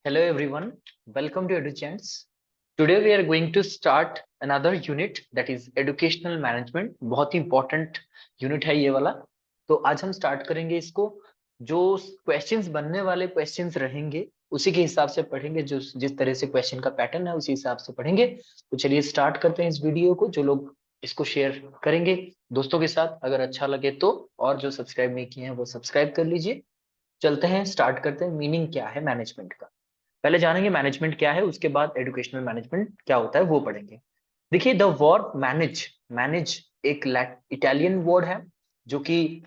Hello everyone, welcome to EduChants. Today we are going to start another unit that is educational management. बहुत ही important unit है ये वाला. तो आज हम start करेंगे इसको. जो questions बनने वाले questions रहेंगे उसी के हिसाब से पढ़ेंगे. जो जिस तरह से question का pattern है उसी हिसाब से पढ़ेंगे. तो चलिए start करते हैं इस वीडियो को. जो लोग इसको शेयर करेंगे दोस्तों के साथ, अगर अच्छा लगे तो, और जो सब्सक्राइब नहीं किए हैं वो सब्सक्राइब कर लीजिए. चलते हैं, स्टार्ट करते हैं. मीनिंग क्या है मैनेजमेंट का, पहले जानेंगे मैनेजमेंट क्या है, उसके बाद एजुकेशनल मैनेजमेंट क्या होता है वो पढ़ेंगे. देखिए, द वर्ब मैनेज, मैनेज एक इटालियन वर्ड है जो कि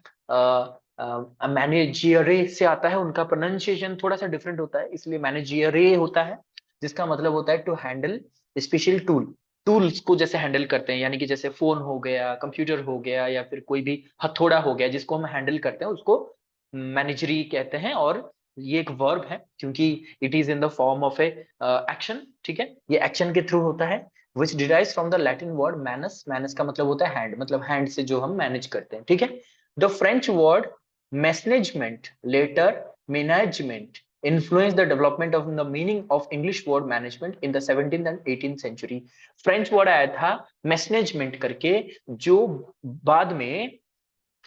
मैनेजियरे से आता है. उनका प्रोनाउंसिएशन थोड़ा सा डिफरेंट होता है, इसलिए मैनेजियरे होता है, जिसका मतलब होता है to handle special tool. Tools को जैसे हैंडल करते हैं, यानी कि जैसे फोन हो गया, कंप्यूटर हो गया, या फिर कोई भी हथौड़ा हो गया जिसको हम हैंडल करते हैं, उसको मैनेजरी कहते हैं. और ये एक वर्ब है क्योंकि it is in the form of a action. ठीक है, ये एक्शन के थ्रू होता है. Which derives from the Latin word manus. Manus का मतलब होता है हैंड, मतलब हैंड से जो हम मैनेज करते हैं. ठीक है. The French word management, later management, influenced the development of the meaning of English word management in the 17th and 18th century. French word आया था मैनेजमेंट करके, जो बाद में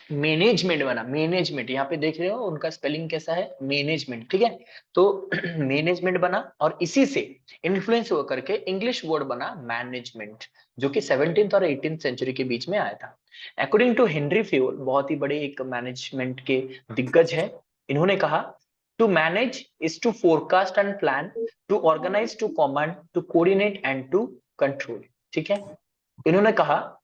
मैनेजमेंट बना. मैनेजमेंट यहाँ पे देख रहे हो उनका स्पेलिंग कैसा है, मैनेजमेंट. ठीक है, तो मैनेजमेंट बना और इसी से इन्फ्लुएंस होकर के इंग्लिश वर्ड बना मैनेजमेंट, जो कि 17th और 18th सेंचुरी के बीच में आया था. अकॉर्डिंग टू हेनरी फ्योल, बहुत ही बड़े एक मैनेजमेंट के दिग्गज है, इन्होंने कहा to manage is to forecast and plan, to organize, to command, to coordinate and to control. ठीक है, इन्होंने कहा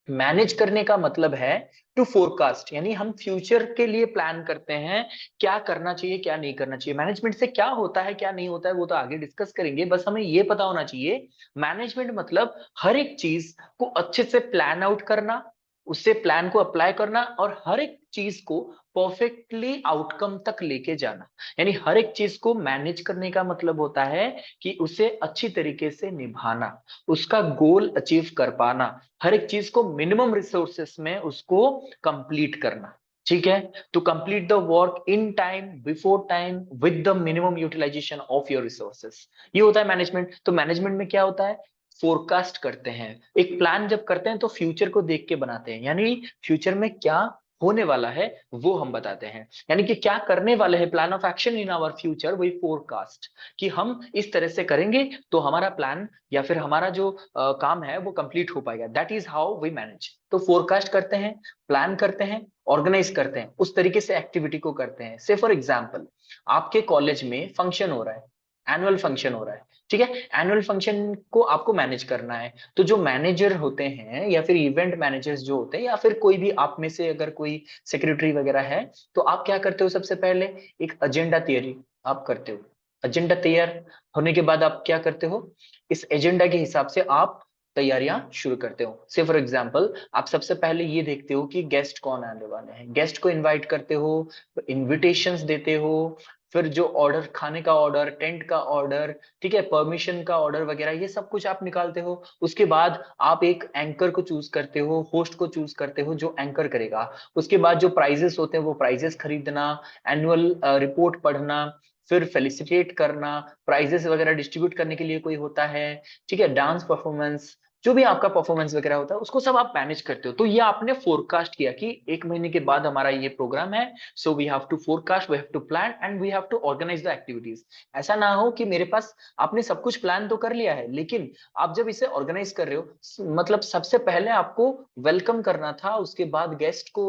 मैनेज करने का मतलब है टू फोरकास्ट, यानी हम फ्यूचर के लिए प्लान करते हैं, क्या करना चाहिए क्या नहीं करना चाहिए. मैनेजमेंट से क्या होता है क्या नहीं होता है वो तो आगे डिस्कस करेंगे, बस हमें ये पता होना चाहिए मैनेजमेंट मतलब हर एक चीज को अच्छे से प्लान आउट करना, उससे प्लान को अप्लाई करना, और हर एक चीज को परफेक्टली आउटकम तक लेके जाना. यानी हर एक चीज को मैनेज करने का मतलब होता है कि उसे अच्छी तरीके से निभाना, उसका गोल अचीव कर पाना, हर एक चीज को मिनिमम रिसोर्सेस में उसको कंप्लीट करना. ठीक है, to complete the work in time, before time, with the minimum utilization of your resources. ये होता है मैनेजमेंट. तो मैनेजमेंट में क्या होता है, फोरकास्ट करते हैं. एक प्लान जब करते हैं तो फ्यूचर को देख के बनाते हैं, यानी फ्यूचर में क्या होने वाला है वो हम बताते हैं, यानी कि क्या करने वाले हैं, plan of action in our future, वही फोरकास्ट, कि हम इस तरह से करेंगे तो हमारा प्लान या फिर हमारा जो काम है वो कंप्लीट हो पाएगा. That is how we manage. तो फोरकास्ट करते हैं, प्लान करते हैं, ऑर्गेनाइज करते हैं, उस तरीके से एक्टिविटी को करते हैं. से फॉर एग्जाम्पल, आपके कॉलेज में फंक्शन हो रहा है, एनुअल फंक्शन हो रहा है. ठीक है, एनुअल फंक्शन को आपको मैनेज करना है. तो जो मैनेजर होते हैं या फिर इवेंट मैनेजर्स जो होते हैं, या फिर कोई भी आप में से अगर कोई सेक्रेटरी वगैरह है, तो आप क्या करते हो, सबसे पहले एक एजेंडा तैयारी आप करते हो. एजेंडा तैयार होने के बाद आप क्या करते हो, इस एजेंडा के हिसाब से आप तैयारियां शुरू करते हो. से फॉर एग्जांपल, आप सबसे पहले ये देखते हो कि गेस्ट कौन आने वाले हैं, गेस्ट को इनवाइट करते हो, इनविटेशंस देते हो, फिर जो ऑर्डर, खाने का ऑर्डर, टेंट का ऑर्डर, ठीक है, परमिशन का ऑर्डर वगैरह, ये सब कुछ आप निकालते हो. उसके बाद आप एक एंकर को चूज करते हो, होस्ट को चूज करते हो जो एंकर करेगा. उसके बाद जो प्राइजेस होते हैं वो प्राइजेस खरीदना, एनुअल रिपोर्ट पढ़ना, फिर फेलिसिटेट करना, प्राइजेस वगैरह डिस्ट्रीब्यूट करने के लिए कोई होता है. ठीक है, डांस परफॉर्मेंस, जो भी आपका परफॉर्मेंस वगैरह होता है उसको सब आप मैनेज करते हो. तो ये आपने फोरकास्ट किया कि एक महीने के बाद हमारा ये प्रोग्राम है, so we have to forecast, we have to plan and we have to organize the activities. ऐसा ना हो कि मेरे पास आपने सब कुछ प्लान तो कर लिया है, लेकिन आप जब इसे ऑर्गेनाइज कर रहे हो, मतलब सबसे पहले आपको वेलकम करना था, उसके बाद गेस्ट को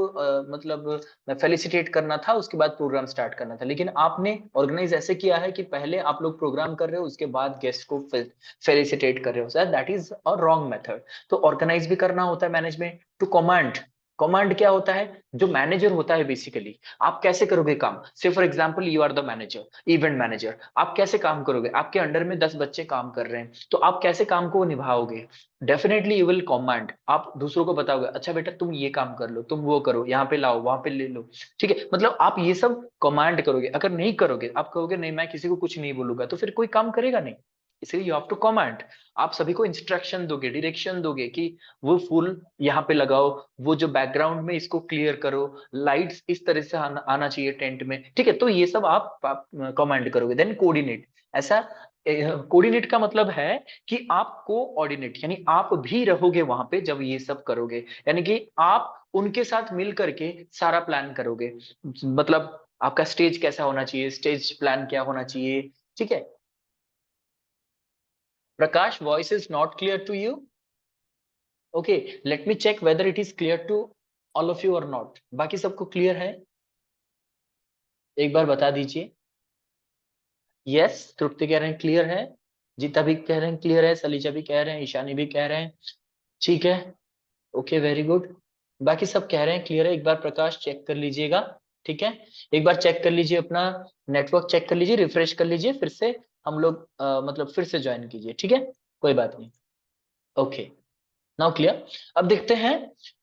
मतलब फेलिसिटेट करना था, उसके बाद प्रोग्राम स्टार्ट करना था, लेकिन आपने ऑर्गेनाइज ऐसे किया है कि पहले आप लोग प्रोग्राम कर रहे हो, उसके बाद गेस्ट को फेलिसिटेट कर रहे हो. Sir, that is a wrong method. तो ऑर्गेनाइज भी करना होता है मैनेजमेंट. टू कमांड, कमांड क्या होता है, जो मैनेजर होता है बेसिकली, आप कैसे करोगे काम. Say for example, you are the manager, event manager, आप कैसे काम करोगे, आपके अंडर में 10 बच्चे काम कर रहे हैं, तो आप कैसे काम को निभाओगे. डेफिनेटली यू विल कमांड, आप दूसरों को बताओगे, अच्छा बेटा तुम ये काम कर लो, तुम वो करो, यहाँ पे लाओ, वहां पे ले लो. ठीक है, मतलब आप ये सब कमांड करोगे. अगर नहीं करोगे, आप कहोगे नहीं मैं किसी को कुछ नहीं बोलूंगा, तो फिर कोई काम करेगा नहीं. इसलिए यू हैव टू कमांड। आप सभी को इंस्ट्रक्शन दोगे, डायरेक्शन दोगे कि वो फूल यहाँ पे लगाओ, वो जो बैकग्राउंड में इसको क्लियर करो, लाइट्स इस तरह से आना चाहिए टेंट में, ठीक है। तो ये सब आप कमांड करोगे। देन कोऑर्डिनेट, ऐसा कोऑर्डिनेट का मतलब है कि आप कोऑर्डिनेट यानी आप भी रहोगे वहां पे जब ये सब करोगे, यानी कि आप उनके साथ मिल करके सारा प्लान करोगे। मतलब आपका स्टेज कैसा होना चाहिए, स्टेज प्लान क्या होना चाहिए, ठीक है। Prakash, voice is not clear to you. Okay, let me check whether it is clear to all of you or not. बाकी सबको क्लियर है? एक बार बता दीजिए। यस, तृप्ति कह रहे हैं क्लियर है, जीता भी कह रहे हैं क्लियर है, सलीजा भी कह रहे हैं, ईशानी भी कह रहे हैं, ठीक है। Okay, very good. बाकी सब कह रहे हैं क्लियर है। एक बार प्रकाश चेक कर लीजिएगा, ठीक है। एक बार चेक कर लीजिए, अपना नेटवर्क चेक कर लीजिए, रिफ्रेश कर लीजिए, फिर से हम लोग मतलब फिर से ज्वाइन कीजिए, ठीक है, कोई बात नहीं। Okay, now clear. अब देखते हैं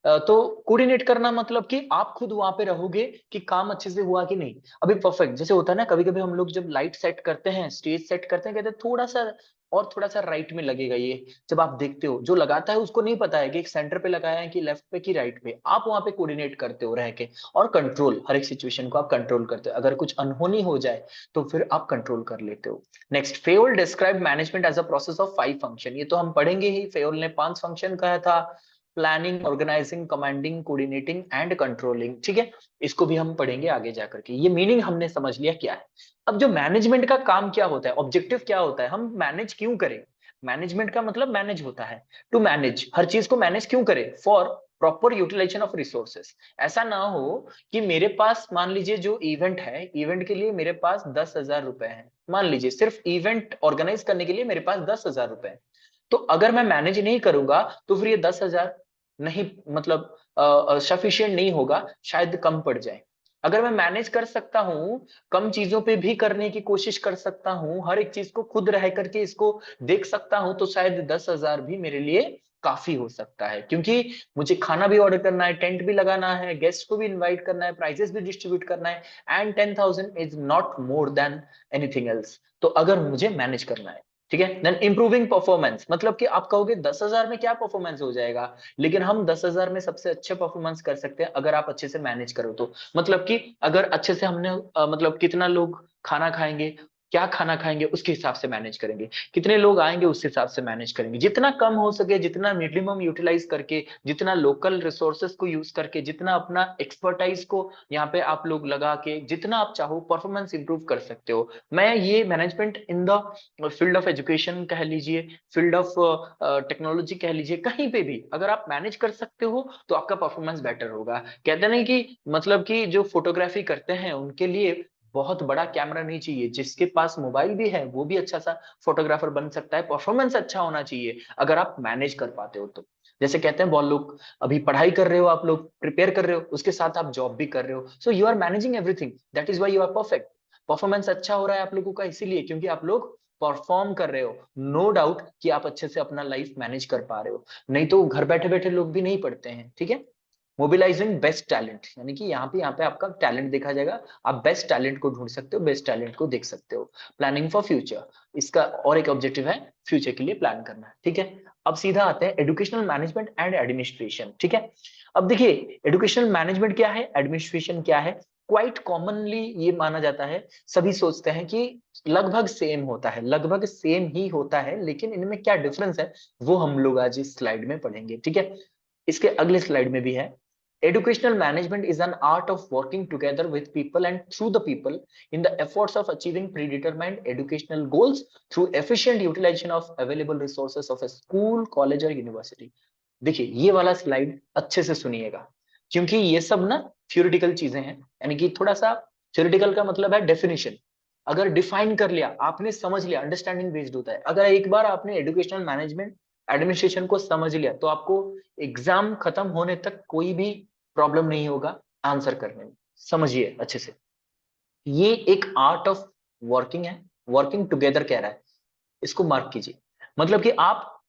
तो कोऑर्डिनेट करना मतलब कि आप खुद वहां पे रहोगे कि काम अच्छे से हुआ कि नहीं। अभी परफेक्ट जैसे होता है ना, कभी कभी हम लोग जब लाइट सेट करते हैं, स्टेज सेट करते हैं, कहते हैं थोड़ा सा और थोड़ा सा राइट में लगेगा ये। जब आप देखते हो, जो लगाता है उसको नहीं पता है कि एक सेंटर पे लगाया है कि लेफ्ट पे कि राइट पे। आप वहां पे कोऑर्डिनेट करते हो रह के, और कंट्रोल, हर एक सिचुएशन को आप कंट्रोल करते हो। अगर कुछ अनहोनी हो जाए तो फिर आप कंट्रोल कर लेते हो। Next, Fayol describe management as a process of 5 function. ये तो हम पढ़ेंगे ही, फेयोल ने 5 फंक्शन कहा था, planning, organizing, commanding, coordinating and controlling, ठीक है। इसको भी हम पढ़ेंगे आगे जाकर के। ये मीनिंग हमने समझ लिया क्या है। अब जो मैनेजमेंट का काम क्या होता है, ऑब्जेक्टिव क्या होता है, हम मैनेज क्यों करें। मैनेजमेंट का मतलब मैनेज होता है, टू मैनेज, हर चीज को मैनेज क्यों करें, for proper utilization of resources. ऐसा ना हो कि मेरे पास, मान लीजिए जो इवेंट है, इवेंट के लिए मेरे पास 10,000 रुपए है, मान लीजिए सिर्फ इवेंट ऑर्गेनाइज करने के लिए मेरे पास 10,000 रुपए है। तो अगर मैं मैनेज नहीं करूंगा तो फिर ये 10,000 नहीं, मतलब सफिशियंट नहीं होगा, शायद कम पड़ जाए। अगर मैं मैनेज कर सकता हूँ, कम चीजों पे भी करने की कोशिश कर सकता हूँ, हर एक चीज को खुद रह करके इसको देख सकता हूँ, तो शायद 10,000 भी मेरे लिए काफी हो सकता है। क्योंकि मुझे खाना भी ऑर्डर करना है, टेंट भी लगाना है, गेस्ट को भी इनवाइट करना है, प्राइजेस भी डिस्ट्रीब्यूट करना है, and 10,000 is not more than anything else. तो अगर मुझे मैनेज करना है, ठीक है। देन इंप्रूविंग परफॉर्मेंस, मतलब कि आप कहोगे 10,000 में क्या परफॉर्मेंस हो जाएगा, लेकिन हम 10,000 में सबसे अच्छे परफॉर्मेंस कर सकते हैं अगर आप अच्छे से मैनेज करो तो। मतलब कि अगर अच्छे से हमने मतलब कितना लोग खाना खाएंगे, क्या खाना खाएंगे, उसके हिसाब से मैनेज करेंगे। कितने लोग आएंगे उस हिसाब से मैनेज करेंगे। जितना कम हो सके, जितना मिनिमम यूटिलाइज करके, जितना लोकल रिसोर्सेस को यूज करके, जितना अपना एक्सपर्टाइज को यहाँ पे आप लोग लगा के, जितना आप चाहो परफॉर्मेंस इंप्रूव कर सकते हो। मैं ये management in the field of education कह लीजिए, फील्ड ऑफ टेक्नोलॉजी कह लीजिए, कहीं पे भी अगर आप मैनेज कर सकते हो तो आपका परफॉर्मेंस बेटर होगा। कहते नहीं कि मतलब कि जो फोटोग्राफी करते हैं उनके लिए बहुत बड़ा कैमरा नहीं चाहिए, जिसके पास मोबाइल भी है वो भी अच्छा सा फोटोग्राफर बन सकता है। परफॉर्मेंस अच्छा होना चाहिए अगर आप मैनेज कर पाते हो तो। जैसे कहते हैं बहुत लोग, अभी पढ़ाई कर रहे हो, आप लोग प्रिपेयर कर रहे हो, उसके साथ आप जॉब भी कर रहे हो, so you are managing everything, that is why you are perfect. Performance अच्छा हो रहा है आप लोगों का इसीलिए क्योंकि आप लोग परफॉर्म कर रहे हो। नो डाउट कि आप अच्छे से अपना लाइफ मैनेज कर पा रहे हो, नहीं तो घर बैठे बैठे लोग भी नहीं पढ़ते हैं, ठीक है। मोबिलाइजिंग बेस्ट टैलेंट, यानी कि यहाँ पे आपका टैलेंट देखा जाएगा, आप बेस्ट टैलेंट को ढूंढ सकते हो, बेस्ट टैलेंट को देख सकते हो। प्लानिंग फॉर फ्यूचर, इसका और एक ऑब्जेक्टिव है फ्यूचर के लिए प्लान करना, ठीक है। अब सीधा आते हैं एजुकेशनल मैनेजमेंट एंड एडमिनिस्ट्रेशन, ठीक है। अब देखिए एजुकेशनल मैनेजमेंट क्या है, एडमिनिस्ट्रेशन क्या है। क्वाइट कॉमनली ये माना जाता है, सभी सोचते हैं कि लगभग सेम होता है, लगभग सेम ही होता है, लेकिन इनमें क्या डिफरेंस है वो हम लोग आज इस स्लाइड में पढ़ेंगे, ठीक है। इसके अगले स्लाइड में भी है। Educational management is an art of working together with people and through the people in the efforts of achieving predetermined educational goals through efficient utilization of available resources of a school, college or university. देखिए ये वाला slide अच्छे से सुनिएगा, क्योंकि ये सब ना थ्योरेटिकल चीजें हैं, यानी कि थोड़ा सा थ्योरेटिकल का मतलब है डेफिनेशन। अगर डिफाइन कर लिया आपने, समझ लिया, अंडरस्टैंडिंग बेस्ड होता है। अगर एक बार आपने एजुकेशनल मैनेजमेंट एडमिनिस्ट्रेशन को समझ लिया तो आपको एग्जाम खत्म होने तक कोई भी प्रॉब्लम नहीं होगा आंसर करने में। समझिए अच्छे से, ये एक आर्ट ऑफ वर्किंग है, वर्किंग टुगेदर कह रहा है, इसको मार्क कीजिए। मतलब कि आप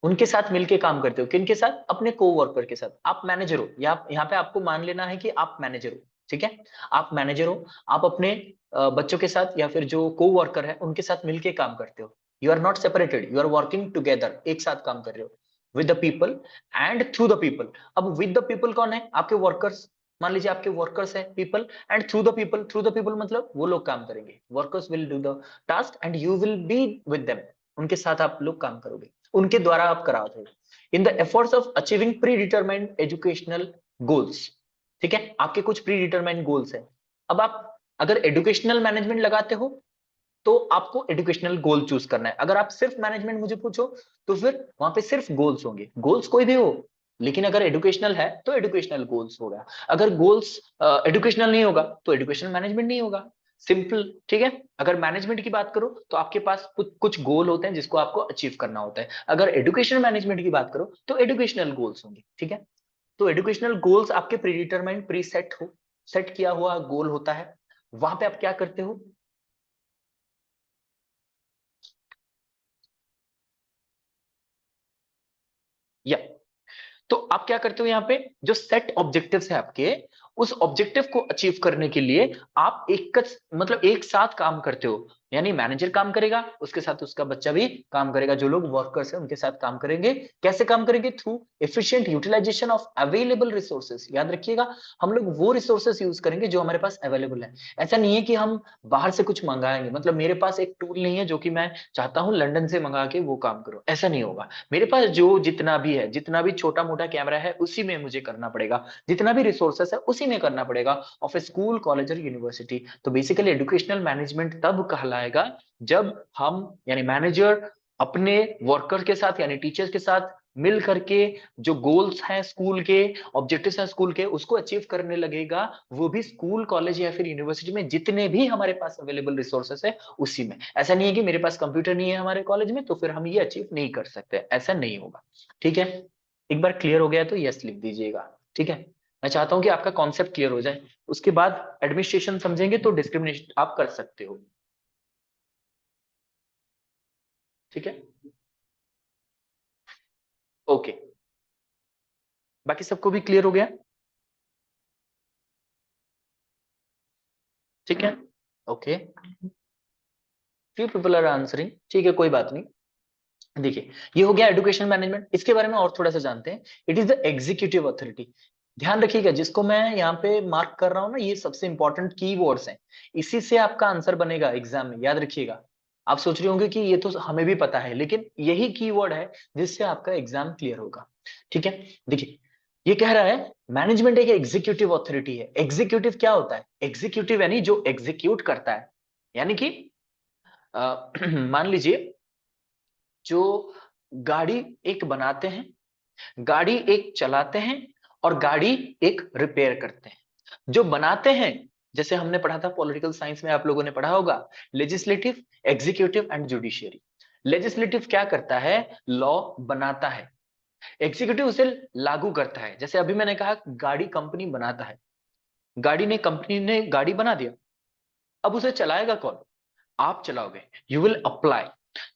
उनके साथ मिलके काम करते हो, किनके साथ, अपने को वर्कर के साथ। आप मैनेजर हो, यहाँ पे आपको मान लेना है कि आप मैनेजर हो, ठीक है। आप मैनेजर हो, आप अपने बच्चों के साथ या फिर जो को वर्कर है उनके साथ मिलके काम करते हो। You are not separated, you are working together, एक साथ काम कर रहे हो with the people and through the people. अब विद द पीपल कौन है? आपके वर्कर्स, मान लीजिए आपके वर्कर्स है people, and through the people, through the people मतलब वो लोग काम करेंगे, workers will do the task and you will be with them, उनके साथ आप लोग काम करोगे, उनके द्वारा आप कराओगे in the efforts of achieving pre determined educational goals. ठीक है, आपके कुछ प्री डिटरमाइंड गोल्स है। अब आप अगर एजुकेशनल मैनेजमेंट लगाते हो तो आपको एजुकेशनल गोल चूज करना है। अगर आप सिर्फ मैनेजमेंट मुझे पूछो तो फिर वहां पे सिर्फ गोल्स होंगे, गोल्स कोई भी हो, लेकिन अगर एजुकेशनल है तो एजुकेशनल गोल्स होगा, अगर गोल्स एजुकेशनल नहीं होगा तो एजुकेशनल मैनेजमेंट नहीं होगा, सिंपल। ठीक है, अगर मैनेजमेंट की बात करो तो आपके पास कुछ गोल होते हैं जिसको आपको अचीव करना होता है, अगर एजुकेशनल मैनेजमेंट की बात करो तो एजुकेशनल गोल्स होंगे। ठीक है, तो एजुकेशनल गोल्स आपके प्री डिटरमाइंड, प्री सेट हो, सेट किया हुआ गोल होता है। वहां पे आप क्या करते हो? या तो आप क्या करते हो यहाँ पे, जो सेट ऑब्जेक्टिव्स है आपके, उस ऑब्जेक्टिव को अचीव करने के लिए आप मतलब एक साथ काम करते हो, यानी मैनेजर काम करेगा, उसके साथ उसका बच्चा भी काम करेगा, जो लोग वर्कर्स है उनके साथ काम करेंगे। कैसे काम करेंगे? Through efficient utilization of available resources. याद रखिएगा, हम लोग वो रिसोर्सेस यूज करेंगे जो हमारे पास अवेलेबल है। ऐसा नहीं है कि हम बाहर से कुछ मंगाएंगे, मतलब मेरे पास एक टूल नहीं है जो कि मैं चाहता हूं लंदन से मंगा के वो काम करो, ऐसा नहीं होगा। मेरे पास जो जितना भी है, जितना भी छोटा मोटा कैमरा है उसी में मुझे करना पड़ेगा, जितना भी रिसोर्सेस है उसी में करना पड़ेगा, ऑफ ए स्कूल, कॉलेज और यूनिवर्सिटी। तो बेसिकली एजुकेशनल मैनेजमेंट तब कहलाएगा जब हम यानी मैनेजर अपने वर्कर के साथ यानी टीचर्स के साथ मिल करके जो गोल्स हैं स्कूल के, ऑब्जेक्टिव्स हैं स्कूल के, उसको अचीव करने लगेगा, वो भी स्कूल, कॉलेज या फिर यूनिवर्सिटी में जितने भी हमारे पास अवेलेबल रिसोर्सेस है उसी में। ऐसा नहीं है कि मेरे पास कंप्यूटर नहीं है हमारे कॉलेज में तो फिर हम ये अचीव नहीं कर सकते, ऐसा नहीं होगा। ठीक है, एक बार क्लियर हो गया तो यस लिख दीजिएगा। ठीक है, मैं चाहता हूं कि आपका कॉन्सेप्ट क्लियर हो जाए, उसके बाद एडमिनिस्ट्रेशन समझेंगे तो डिस्क्रिमिनेशन आप कर सकते हो। ठीक है, ओके, बाकी सबको भी क्लियर हो गया? ठीक है, okay, few people are answering, ठीक है, कोई बात नहीं। देखिए, ये हो गया एजुकेशन मैनेजमेंट, इसके बारे में और थोड़ा सा जानते हैं। It is the executive authority. ध्यान रखिएगा, जिसको मैं यहाँ पे मार्क कर रहा हूँ ना, ये सबसे इंपॉर्टेंट की वर्ड्स हैं, इसी से आपका आंसर बनेगा एग्जाम में, याद रखिएगा। आप सोच रहे होंगे कि ये तो हमें भी पता है, लेकिन यही कीवर्ड है जिससे आपका एग्जाम क्लियर होगा। ठीक है, देखिए, ये कह रहा है मैनेजमेंट एक एग्जीक्यूटिव अथॉरिटी है। एग्जीक्यूटिव क्या होता है? एग्जीक्यूटिव यानी जो एग्जीक्यूट करता है, यानी कि मान लीजिए, जो गाड़ी एक बनाते हैं, गाड़ी एक चलाते हैं, और गाड़ी एक रिपेयर करते हैं। जो बनाते हैं, जैसे हमने पढ़ा था पॉलिटिकल साइंस में, आप लोगों ने पढ़ा होगा, legislative, executive and judiciary. Legislative क्या करता है? लॉ बनाता है। एग्जीक्यूटिव उसे लागू करता है। जैसे अभी मैंने कहा गाड़ी कंपनी बनाता है, कंपनी ने गाड़ी बना दिया, अब उसे चलाएगा कौन? आप चलाओगे, यू विल अप्लाई।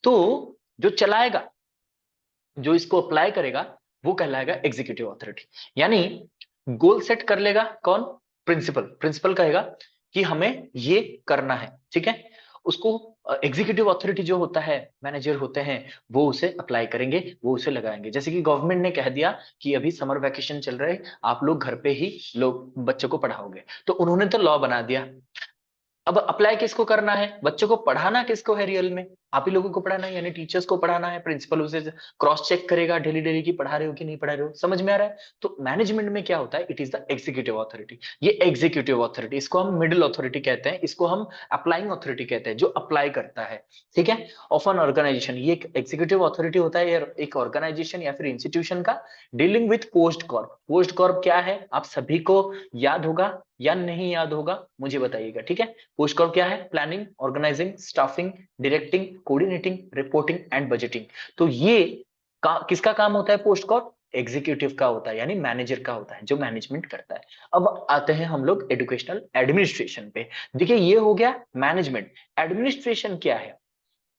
तो जो चलाएगा, जो इसको अप्लाई करेगा, वो कहलाएगा एग्जीक्यूटिव अथॉरिटी। यानी गोल सेट कर लेगा कौन? प्रिंसिपल। प्रिंसिपल कहेगा कि हमें ये करना है, ठीक है, उसको एग्जीक्यूटिव अथॉरिटी जो होता है, मैनेजर होते हैं, वो उसे अप्लाई करेंगे, वो उसे लगाएंगे। जैसे कि गवर्नमेंट ने कह दिया कि अभी समर वैकेशन चल रहे, आप लोग घर पे ही लोग बच्चों को पढ़ाओगे, तो उन्होंने तो लॉ बना दिया। अब अप्लाई किसको करना है? बच्चों को पढ़ाना किसको है? रियल में आप ही लोगों को पढ़ाना है, यानी टीचर्स को पढ़ाना है। प्रिंसिपल उसे क्रॉस चेक करेगा डेली डेली की पढ़ा रहे हो कि नहीं पढ़ा रहे हो। समझ में आ रहा है? तो मैनेजमेंट में क्या होता है? It is the executive authority. ये एग्जीक्यूटिव अथॉरिटी, इसको हम मिडिल अथॉरिटी कहते हैं, इसको हम अप्लाइंग अथॉरिटी कहते हैं, जो अप्लाई करता है। ठीक है, ऑफ एन ऑर्गेनाइजेशन, ये एक एग्जीक्यूटिव अथॉरिटी होता है एक ऑर्गेनाइजेशन या फिर इंस्टीट्यूशन का, dealing with post Corp. Post Corp क्या है आप सभी को याद होगा या नहीं याद होगा, मुझे बताइएगा। ठीक है, पोस्ट कॉर्प क्या है? Planning, organizing, staffing, directing, coordinating, reporting and budgeting. तो ये किसका काम होता है? पोस्ट कॉर्प एग्जीक्यूटिव का होता है, यानी मैनेजर का होता है, जो मैनेजमेंट करता है। अब आते हैं हम लोग एजुकेशनल एडमिनिस्ट्रेशन पे। देखिए, ये हो गया मैनेजमेंट। एडमिनिस्ट्रेशन क्या है?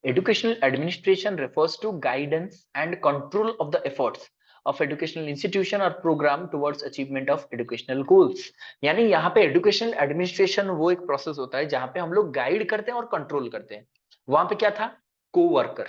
Educational administration refers to guidance and control of the efforts of educational institution or program towards achievement of educational goals। यानी यहाँ पे educational administration वो एक प्रोसेस होता है जहां पे हम लोग गाइड करते हैं और कंट्रोल करते हैं। वहां पे क्या था? को वर्कर,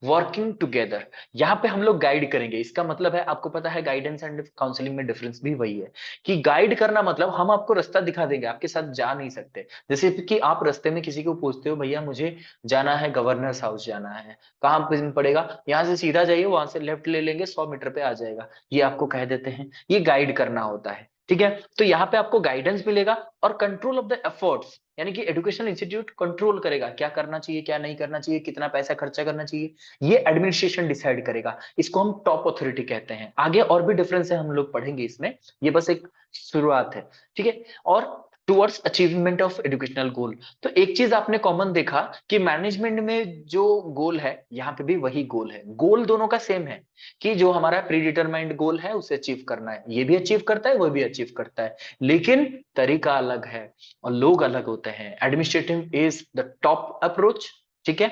वर्किंग टुगेदर। यहाँ पे हम लोग गाइड करेंगे, इसका मतलब है आपको पता है गाइडेंस एंड काउंसलिंग में डिफरेंस भी वही है कि गाइड करना मतलब हम आपको रास्ता दिखा देंगे, आपके साथ जा नहीं सकते। जैसे कि आप रास्ते में किसी को पूछते हो भैया मुझे जाना है गवर्नर्स हाउस जाना है, कहाँ पे पड़ेगा, यहाँ से सीधा जाइए, वहां से लेफ्ट ले लेंगे 100 मीटर पे आ जाएगा, ये आपको कह देते हैं, ये गाइड करना होता है। ठीक है, तो यहाँ पे आपको गाइडेंस मिलेगा और कंट्रोल ऑफ द एफर्ट्स, यानी कि एजुकेशनल इंस्टीट्यूट कंट्रोल करेगा क्या करना चाहिए क्या नहीं करना चाहिए, कितना पैसा खर्चा करना चाहिए, ये एडमिनिस्ट्रेशन डिसाइड करेगा। इसको हम टॉप अथॉरिटी कहते हैं। आगे और भी डिफरेंस है, हम लोग पढ़ेंगे इसमें, ये बस एक शुरुआत है। ठीक है, और टुवर्ड्स अचीवमेंट ऑफ एजुकेशनल गोल, तो एक चीज आपने कॉमन देखा कि मैनेजमेंट में जो गोल है यहाँ पे भी वही गोल है, गोल दोनों का सेम है कि जो हमारा प्री डिटरमाइंड गोल है उसे अचीव करना है, ये भी अचीव करता है वो भी अचीव करता है, लेकिन तरीका अलग है और लोग अलग होते हैं। Administrative is the top approach, ठीक है,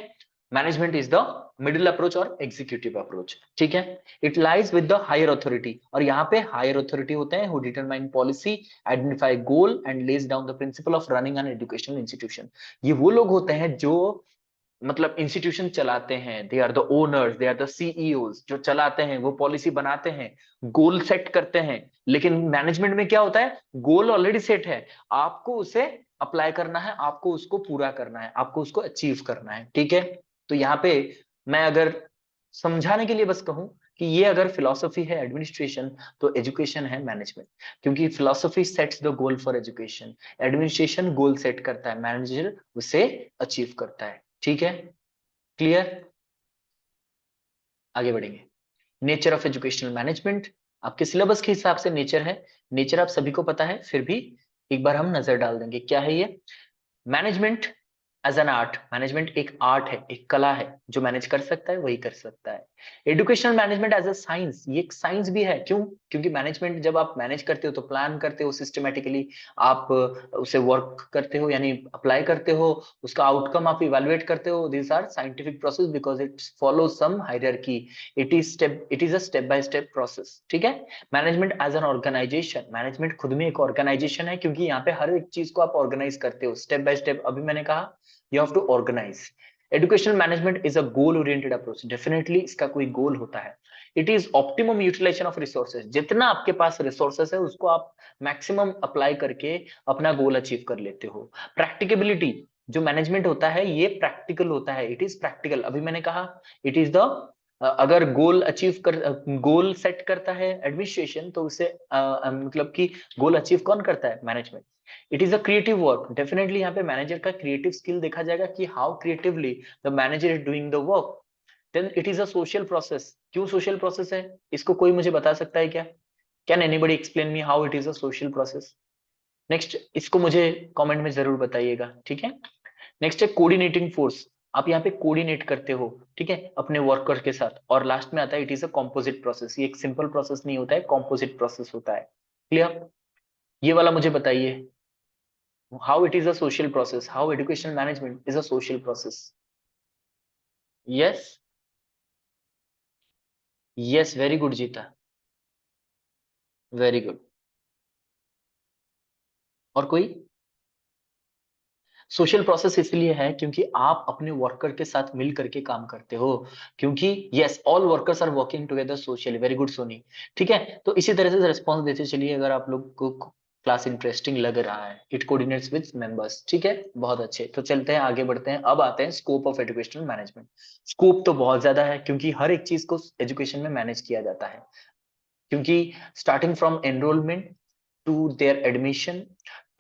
management is the middle approach और एग्जीक्यूटिव अप्रोच। ठीक है, it lies with the higher authority, और यहाँ पे हायर अथॉरिटी होते हैं who determine policy, identify goal and lays down the principle of running an educational institution. ये वो लोग होते हैं जो मतलब इंस्टीट्यूशन चलाते हैं, they are the owners, they are the CEOs, जो चलाते हैं, वो पॉलिसी बनाते हैं, गोल सेट करते हैं। लेकिन मैनेजमेंट में क्या होता है, गोल ऑलरेडी सेट है, आपको उसे अप्लाई करना है, आपको उसको पूरा करना है, आपको उसको अचीव करना है। ठीक है, तो यहाँ पे मैं अगर समझाने के लिए बस कहूं कि ये अगर फिलोसफी है एडमिनिस्ट्रेशन, तो एजुकेशन है मैनेजमेंट, क्योंकि philosophy sets the goal for education, administration goal set करता है, मैनेजर उसे अचीव करता है। ठीक है, क्लियर, आगे बढ़ेंगे। नेचर ऑफ एजुकेशनल मैनेजमेंट, आपके सिलेबस के हिसाब से नेचर है, नेचर आप सभी को पता है, फिर भी एक बार हम नजर डाल देंगे क्या है ये। Management as an art, management एक आर्ट है, एक कला है, जो मैनेज कर सकता है वही कर सकता है। Educational management as a science, ये एक साइंस भी है, क्यों, क्योंकि मैनेजमेंट जब आप मैनेज करते हो तो प्लान करते हो सिस्टमेटिकली, आप उसे वर्क करते हो यानी अप्लाई करते हो, उसका आउटकम आप इवेलुएट करते हो, this are scientific process because it follow some hierarchy, it is a step by step process. ठीक है, management as an organization, management खुद में एक ऑर्गेनाइजेशन है, क्योंकि यहाँ पे हर एक चीज को आप ऑर्गेनाइज करते हो स्टेप बाय स्टेप, अभी मैंने कहा you have to organize. Educational management is a goal oriented approach, definitely इसका कोई गोल होता है। It is optimum utilization of resources, जितना आपके पास रिसोर्सेज है उसको आप मैक्सिमम अप्लाई करके अपना गोल अचीव कर लेते हो। प्रैक्टिकेबिलिटी, जो मैनेजमेंट होता है ये प्रैक्टिकल होता है, इट इज प्रैक्टिकल, अभी मैंने कहा इट इज द अगर गोल अचीव कर गोल सेट करता है एडमिनिस्ट्रेशन, तो उसे मतलब कि गोल अचीव कौन करता है, management. It is a creative work, definitely यहाँ पे मैनेजर का क्रिएटिव स्किल देखा जाएगा कि how creatively the manager is doing the work. Then it is a social process, क्यों सोशल प्रोसेस है, इसको कोई मुझे बता सकता है क्या, can anybody explain me how it is a social process. Next, इसको मुझे कमेंट में जरूर बताइएगा। ठीक है, नेक्स्ट है कोऑर्डिनेटिंग फोर्स, आप यहाँ पे कोऑर्डिनेट करते हो, ठीक है, अपने वर्कर के साथ। और लास्ट में आता है it is a composite process, ये एक सिंपल प्रोसेस नहीं होता है, कॉम्पोजिट प्रोसेस होता है। क्लियर, ये वाला मुझे बताइए, how it is a social process, how educational management is a social process. Yes, yes, very good जीता, वेरी गुड। और कोई, सोशल प्रोसेस इसलिए है क्योंकि आप अपने वर्कर के साथ मिल करके काम करते हो, क्योंकि yes all workers are working together socially, very good Soni. ठीक है, तो इसी तरह से रिस्पॉन्स देते चलिए, अगर आप लोग को क्लास इंटरेस्टिंग लग रहा है, इट कोऑर्डिनेट्स विद मेंबर्स। ठीक है, बहुत अच्छे, तो चलते हैं आगे बढ़ते हैं, अब आते हैं scope of educational management. Scope तो बहुत ज्यादा है, क्योंकि हर एक चीज को एजुकेशन में मैनेज किया जाता है, क्योंकि starting from enrolment to their admission,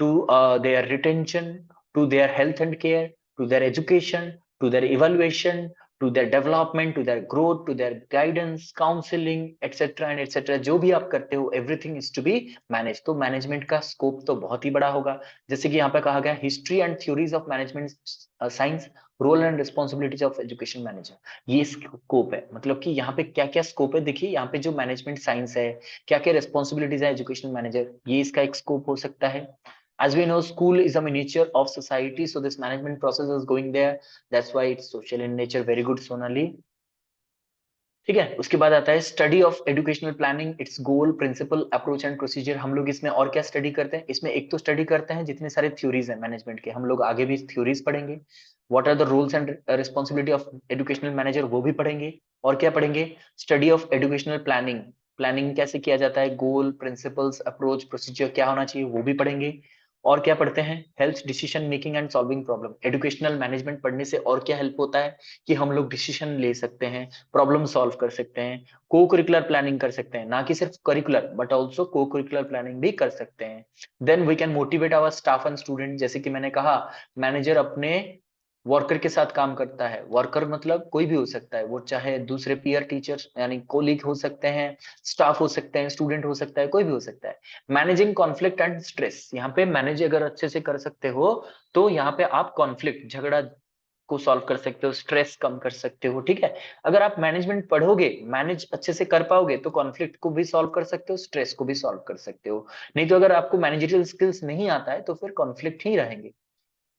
to their retention, to their health and care, to their education, to their evaluation, to their development, to their growth, to their guidance, counseling, etc. and etc. जो भी आप करते हो, everything is to be managed। तो management का scope तो बहुत ही बड़ा होगा, जैसे कि यहाँ पे कहा गया history and theories of management science, role and responsibilities of education manager, ये स्कोप है। मतलब कि यहाँ पे क्या क्या स्कोप है, देखिए यहाँ पे जो मैनेजमेंट साइंस है, क्या क्या रिस्पॉन्सिबिलिटीज है एजुकेशन मैनेजर, ये इसका एक स्कोप हो सकता है। As we know, school is a miniature of society, so this management process is going there. That's why it's social in nature. Very good, Sonali. ठीक है। उसके बाद आता है study of educational planning, its goal, principle, approach and procedure. हम लोग इसमें और क्या स्टडी करते हैं, इसमें एक तो स्टडी करते हैं जितने सारे थ्योरीज हैं मैनेजमेंट के, हम लोग आगे भी थ्योरीज पढ़ेंगे। What are the rules and responsibility of educational manager, वो भी पढ़ेंगे। और क्या पढ़ेंगे, study of educational planning, planning कैसे किया जाता है, गोल, प्रिंसिपल्स, अप्रोच, प्रोसीजर क्या होना चाहिए, वो भी पढ़ेंगे। और क्या पढ़ते हैं, health, decision making and solving problem. Educational management पढ़ने से और क्या हेल्प होता है कि हम लोग डिसीजन ले सकते हैं, प्रॉब्लम सॉल्व कर सकते हैं, को करिकुलर प्लानिंग कर सकते हैं, ना कि सिर्फ curricular but also co curricular planning भी कर सकते हैं। Then we can motivate our staff and student, जैसे कि मैंने कहा मैनेजर अपने वर्कर के साथ काम करता है। वर्कर मतलब कोई भी हो सकता है, वो चाहे दूसरे पीयर टीचर यानी कोलीग हो सकते हैं, स्टाफ हो सकते हैं, स्टूडेंट हो सकता है, कोई भी हो सकता है। मैनेजिंग कॉन्फ्लिक्ट एंड स्ट्रेस, यहाँ पे मैनेज अगर अच्छे से कर सकते हो तो यहाँ पे आप कॉन्फ्लिक्ट, झगड़ा को सॉल्व कर सकते हो, स्ट्रेस कम कर सकते हो। ठीक है, अगर आप मैनेजमेंट पढ़ोगे, मैनेज अच्छे से कर पाओगे तो कॉन्फ्लिक्ट को भी सॉल्व कर सकते हो, स्ट्रेस को भी सॉल्व कर सकते हो। नहीं तो अगर आपको मैनेजरियल स्किल्स नहीं आता है तो फिर कॉन्फ्लिक्ट ही रहेंगे।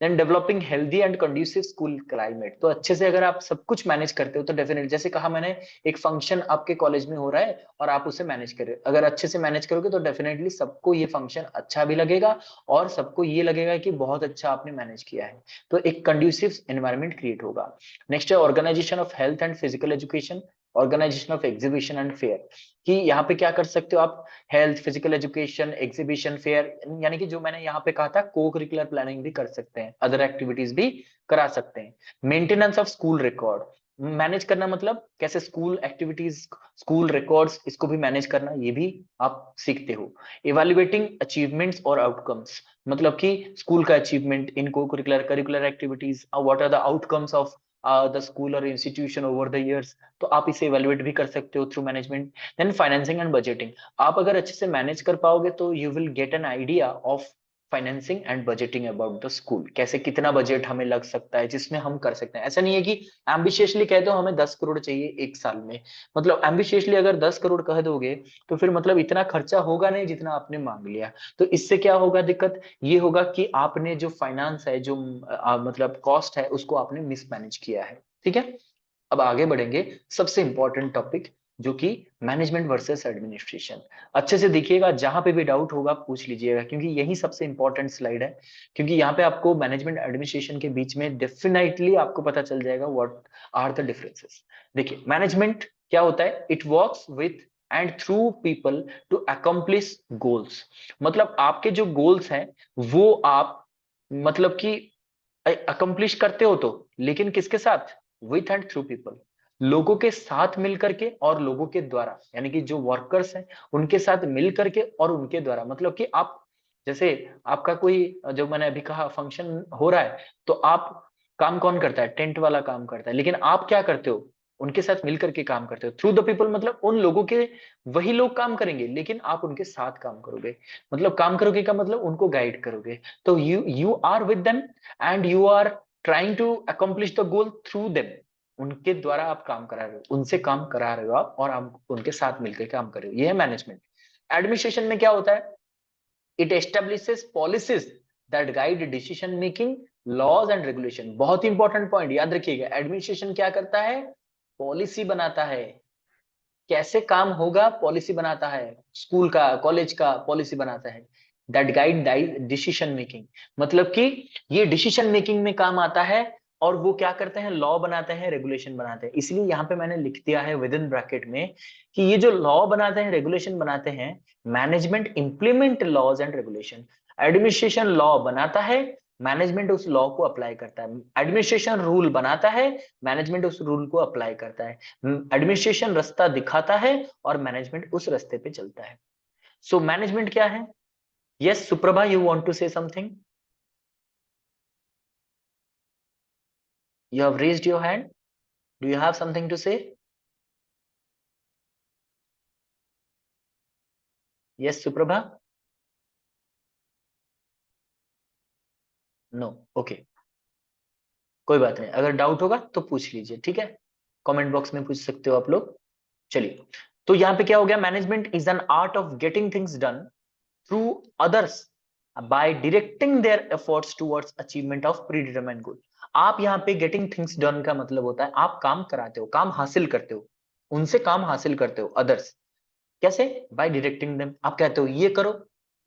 Then developing healthy and conducive school climate, तो अच्छे से अगर आप सब कुछ मैनेज करते हो तो डेफिनेटली, जैसे कहा मैंने, एक फंक्शन आपके कॉलेज में हो रहा है और आप उसे मैनेज कर रहे हो, अगर अच्छे से मैनेज करोगे तो डेफिनेटली सबको ये फंक्शन अच्छा भी लगेगा और सबको ये लगेगा कि बहुत अच्छा आपने मैनेज किया है। तो एक कंड्यूसिव एनवायरनमेंट क्रिएट होगा। नेक्स्ट है organization of health and physical education, organization of exhibition and fair, कि यहाँ पे क्या कर सकते हो आप, health, physical education, exhibition, fair, यानी कि जो मैंने यहाँ पे कहा था को करिकुलर प्लानिंग भी कर सकते हैं, अदर एक्टिविटीज भी करा सकते हैं। Maintenance of school record, manage करना मतलब कैसे स्कूल एक्टिविटीज, स्कूल रिकॉर्ड्स, इसको भी मैनेज करना, ये भी आप सीखते हो। इवेल्युएटिंग अचीवमेंट्स और आउटकम्स, मतलब कि स्कूल का achievement in co curricular curricular activities, what are the outcomes of the school और इंस्टीट्यूशन ओवर द इयर्स, तो आप इसे इवेल्युएट भी कर सकते हो through management. Then financing and budgeting, आप अगर अच्छे से मैनेज कर पाओगे तो you will get an idea of financing and budgeting about the school, कैसे कितना बजट हमें लग सकता है जिसमें हम कर सकते हैं। ऐसा नहीं है कि एम्बिशियसली कह दो हमें 10 करोड़ चाहिए एक साल में, मतलब एम्बिशियसली अगर 10 करोड़ कह दोगे तो फिर मतलब इतना खर्चा होगा नहीं जितना आपने मांग लिया। तो इससे क्या होगा दिक्कत, ये होगा कि आपने जो फाइनेंस है, जो मतलब कॉस्ट है, उसको आपने मिसमैनेज किया है। ठीक है, अब आगे बढ़ेंगे, सबसे इंपॉर्टेंट टॉपिक जो कि मैनेजमेंट वर्सेस एडमिनिस्ट्रेशन। अच्छे से देखिएगा, जहां पे भी डाउट होगा पूछ लीजिएगा, क्योंकि यही सबसे इंपॉर्टेंट स्लाइड है। क्योंकि यहाँ पे आपको मैनेजमेंट एडमिनिस्ट्रेशन के बीच में डेफिनेटली आपको पता चल जाएगा व्हाट आर द डिफरेंसेस। देखिए मैनेजमेंट क्या होता है, it works with and through people to accomplish goals, मतलब आपके जो गोल्स हैं वो आप मतलब कि अकम्प्लिश करते हो, तो लेकिन किसके साथ, विथ एंड थ्रू पीपल, लोगों के साथ मिल करके और लोगों के द्वारा, यानी कि जो वर्कर्स हैं उनके साथ मिल करके और उनके द्वारा, मतलब कि आप जैसे आपका कोई, जो मैंने अभी कहा फंक्शन हो रहा है, तो आप काम कौन करता है, टेंट वाला काम करता है, लेकिन आप क्या करते हो, उनके साथ मिल करके काम करते हो। थ्रू द पीपल मतलब उन लोगों के, वही लोग काम करेंगे लेकिन आप उनके साथ काम करोगे, मतलब काम करोगे का मतलब उनको गाइड करोगे। तो you are with them and you are trying to accomplish the goal through them, उनके द्वारा आप काम करा रहे हो, उनसे काम करा रहे हो आप, और आप उनके साथ मिलकर काम कर रहे हो, ये है मैनेजमेंट। एडमिनिस्ट्रेशन में क्या होता है, it establishes policies that guide decision making, laws and regulation. बहुत ही इंपॉर्टेंट पॉइंट याद रखिएगा, एडमिनिस्ट्रेशन क्या करता है, पॉलिसी बनाता है, कैसे काम होगा पॉलिसी बनाता है, स्कूल का कॉलेज का पॉलिसी बनाता है। दैट गाइड डिसीजन मेकिंग, मतलब कि ये डिसीजन मेकिंग में काम आता है, और वो क्या करते हैं, लॉ बनाते हैं, रेगुलेशन बनाते हैं। इसलिए यहाँ पे मैंने लिख दिया है विद इन ब्रैकेट में कि ये जो लॉ बनाते हैं, रेगुलेशन बनाते हैं, management implement laws and regulation. Administration law बनाता है, मैनेजमेंट उस लॉ को अप्लाई करता है। एडमिनिस्ट्रेशन रूल बनाता है, मैनेजमेंट उस रूल को अप्लाई करता है। एडमिनिस्ट्रेशन रास्ता दिखाता है और मैनेजमेंट उस रास्ते पे चलता है। सो मैनेजमेंट क्या है। Yes Suprabha, you want to say something, you have raised your hand, do you have something to say. Yes Suprabha, no, okay, कोई बात नहीं, अगर डाउट होगा तो पूछ लीजिए, ठीक है, कमेंट बॉक्स में पूछ सकते हो आप लोग। चलिए, तो यहाँ पे क्या हो गया, management is an art of getting things done through others by directing their efforts towards achievement of predetermined goal. आप यहाँ पे गेटिंग थिंग्स डन का मतलब होता है आप काम कराते हो, काम हासिल करते हो उनसे काम हासिल करते हो अदर्स। कैसे? Bye directing them. आप कहते हो ये करो,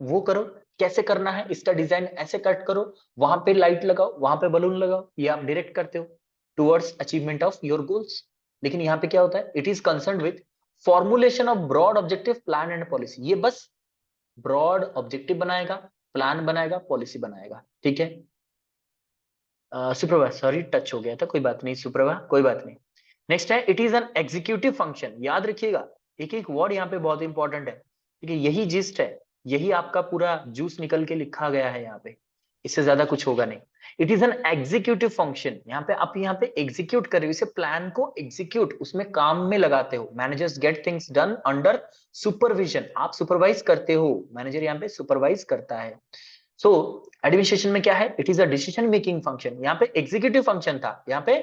वो करो, कैसे करना है, इसका डिजाइन ऐसे कट करो, वहां पे लाइट लगाओ, वहां पे बलून लगाओ, ये आप डायरेक्ट करते हो towards achievement of your goals. लेकिन यहाँ पे क्या होता है, it is concern with formulation of broad objective, plan and policy. ये बस ब्रॉड ऑब्जेक्टिव बनाएगा, प्लान बनाएगा, पॉलिसी बनाएगा। ठीक है सुप्रभा, सॉरी टच हो गया था, कोई बात नहीं सुप्रभा, कोई बात नहीं। नेक्स्ट है, it is an executive function. याद रखिएगा, एक एक वर्ड यहाँ पे बहुत इंपॉर्टेंट है। ठीक है, यही जिस्ट है, यही आपका पूरा जूस निकल के लिखा गया है यहाँ पे, इससे ज्यादा कुछ होगा नहीं। It is an executive function. यहाँ पे आप यहाँ पे एग्जीक्यूट कर रहे हो, इसे प्लान को एग्जीक्यूट, उसमें काम में लगाते हो। Managers get things done under supervision. आप सुपरवाइज करते हो, मैनेजर यहाँ पे सुपरवाइज करता है। सो एडमिनिस्ट्रेशन में क्या है, it is a decision making function. यहाँ पे एग्जीक्यूटिव फंक्शन था, यहाँ पे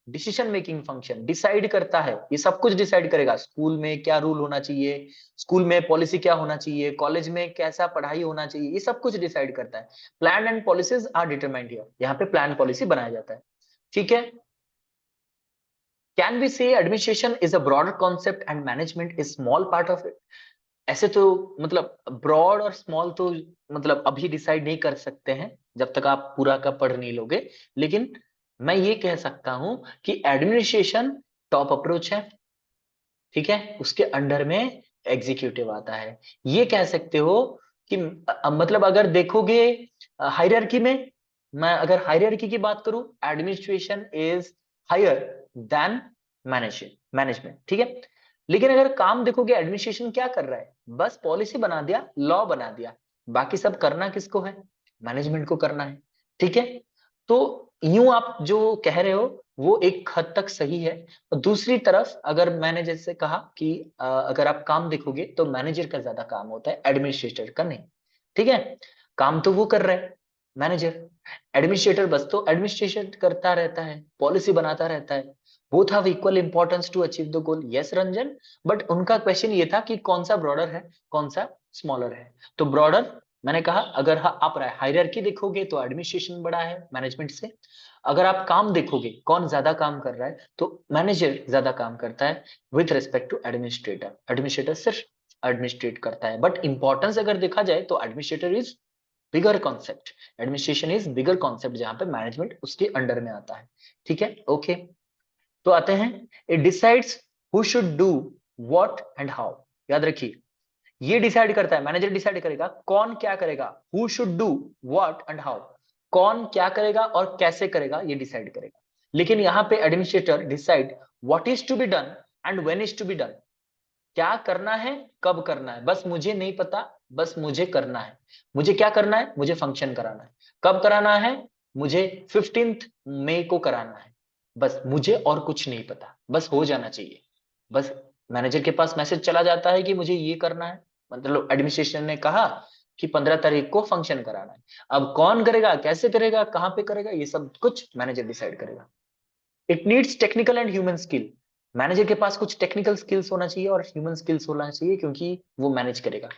डिसीजन मेकिंग फंक्शन। डिसाइड करता है, ये सब कुछ डिसाइड करेगा। स्कूल में क्या रूल होना चाहिए, स्कूल में पॉलिसी क्या होना चाहिए, कॉलेज में कैसा पढ़ाई होना चाहिए, ये सब कुछ डिसाइड करता है। Plan and policies are determined here. यहाँ पे प्लान पॉलिसी बनाया जाता है। ठीक है, can we say administration is a broader concept and management is small part of it. ऐसे तो मतलब ब्रॉड और स्मॉल तो मतलब अभी डिसाइड नहीं कर सकते हैं जब तक आप पूरा का पढ़ नहीं लोगे। लेकिन मैं ये कह सकता हूं कि एडमिनिस्ट्रेशन टॉप अप्रोच है। ठीक है, उसके अंडर में एग्जीक्यूटिव आता है। ये कह सकते हो कि मतलब अगर देखोगे हायरार्की में, मैं अगर हायरार्की की बात करूं, administration is higher than management. ठीक है, लेकिन अगर काम देखोगे, एडमिनिस्ट्रेशन क्या कर रहा है, बस पॉलिसी बना दिया, लॉ बना दिया, बाकी सब करना किसको है, मैनेजमेंट को करना है। ठीक है, तो यूं आप जो कह रहे हो वो एक हद तक सही है। और दूसरी तरफ अगर मैंने जैसे कहा कि अगर आप काम देखोगे तो मैनेजर का ज्यादा काम होता है, एडमिनिस्ट्रेटर का नहीं। ठीक है, काम तो वो कर रहा है मैनेजर, एडमिनिस्ट्रेटर बस तो एडमिनिस्ट्रेशन करता रहता है, पॉलिसी बनाता रहता है। Both have equal importance to achieve the goal. Yes Ranjan, but उनका क्वेश्चन ये था कि कौन सा ब्रॉडर है, कौन सा स्मॉलर है। तो ब्रॉडर मैंने कहा, अगर आप हायरार्की देखोगे तो एडमिनिस्ट्रेशन बड़ा है मैनेजमेंट से। अगर आप काम देखोगे कौन ज्यादा काम कर रहा है, तो मैनेजर ज्यादा काम करता है with respect to administrator. Administrator सिर्फ एडमिनिस्ट्रेट करता है, बट इंपॉर्टेंस अगर देखा जाए तो administrator is bigger concept, administration is bigger concept, जहां पे मैनेजमेंट उसके अंडर में आता है। ठीक है, ओके। तो आते हैं, it decides who should do what and how. याद रखिए, ये डिसाइड करता है, मैनेजर डिसाइड करेगा कौन क्या करेगा, who should do what and how, कौन क्या करेगा और कैसे करेगा, ये डिसाइड करेगा। लेकिन यहाँ पे administrator decide what is to be done and when is to be done. क्या करना है, कब करना है, बस मुझे नहीं पता, बस मुझे करना है। मुझे क्या करना है, मुझे फंक्शन कराना है। कब कराना है, मुझे 15 मई को कराना है। बस मुझे और कुछ नहीं पता, बस हो जाना चाहिए। बस मैनेजर के पास मैसेज चला जाता है कि मुझे ये करना है, मतलब एडमिनिस्ट्रेशन ने कहा कि 15 तारीख को फंक्शन कराना है। अब कौन करेगा, कैसे करेगा, कहाँ पे करेगा, ये सब कुछ मैनेजर डिसाइड करेगा। It needs technical and human skill. Manager के पास कुछ टेक्निकल स्किल्स होना चाहिए और ह्यूमन स्किल्स होना चाहिए, क्योंकि वो मैनेज करेगा।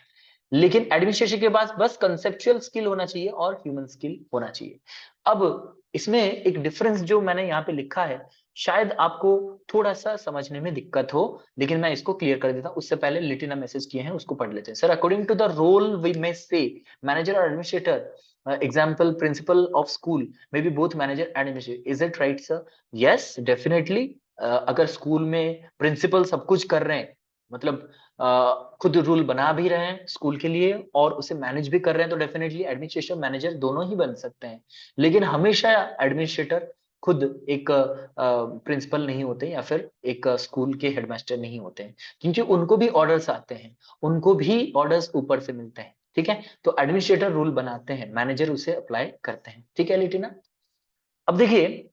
लेकिन एडमिनिस्ट्रेशन के पास बस कंसेप्चुअल स्किल होना चाहिए और ह्यूमन स्किल होना चाहिए। अब इसमें एक डिफरेंस जो मैंने यहाँ पे लिखा है, शायद आपको थोड़ा सा समझने में दिक्कत हो, लेकिन मैं इसको क्लियर कर देता हूं। उससे पहले लिटिना मैसेज किए हैं, उसको पढ़ लेते हैं। Sir, according to the role we may say manager और administrator, example principal of school may be both manager and administrator, is it right sir? Yes definitely. अगर स्कूल में प्रिंसिपल सब कुछ कर रहे हैं, मतलब खुद रूल बना भी रहे हैं स्कूल के लिए और उसे मैनेज भी कर रहे हैं, तो डेफिनेटली एडमिनिस्ट्रेशन मैनेजर दोनों ही बन सकते हैं। लेकिन हमेशा एडमिनिस्ट्रेटर खुद एक प्रिंसिपल नहीं होते या फिर एक स्कूल के हेडमास्टर नहीं होते हैं, क्योंकि उनको भी ऑर्डर्स आते हैं, उनको भी ऑर्डर्स ऊपर से मिलते हैं। ठीक है, तो एडमिनिस्ट्रेटर रूल बनाते हैं, मैनेजर उसे अप्लाई करते हैं। ठीक है लिटिना, अब देखिए,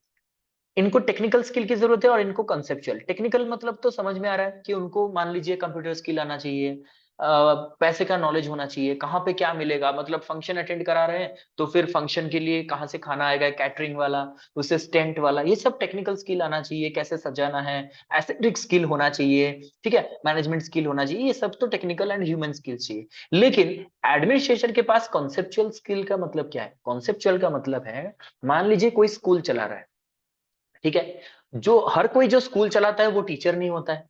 इनको टेक्निकल स्किल की जरूरत है और इनको कंसेप्चुअल। टेक्निकल मतलब तो समझ में आ रहा है कि उनको मान लीजिए कंप्यूटर स्किल आना चाहिए, पैसे का नॉलेज होना चाहिए, कहाँ पे क्या मिलेगा, मतलब फंक्शन अटेंड करा रहे हैं तो फिर फंक्शन के लिए कहाँ से खाना आएगा, कैटरिंग वाला, उससे स्टेंट वाला, ये सब टेक्निकल स्किल आना चाहिए, कैसे सजाना है, एस्थेटिक स्किल होना चाहिए। ठीक है, मैनेजमेंट स्किल होना चाहिए, ये सब तो टेक्निकल एंड ह्यूमन स्किल चाहिए। लेकिन एडमिनिस्ट्रेशन के पास कॉन्सेप्चुअल स्किल का मतलब क्या है? कॉन्सेप्चुअल का मतलब है, मान लीजिए कोई स्कूल चला रहा है, ठीक है, जो हर कोई जो स्कूल चलाता है वो टीचर नहीं होता है।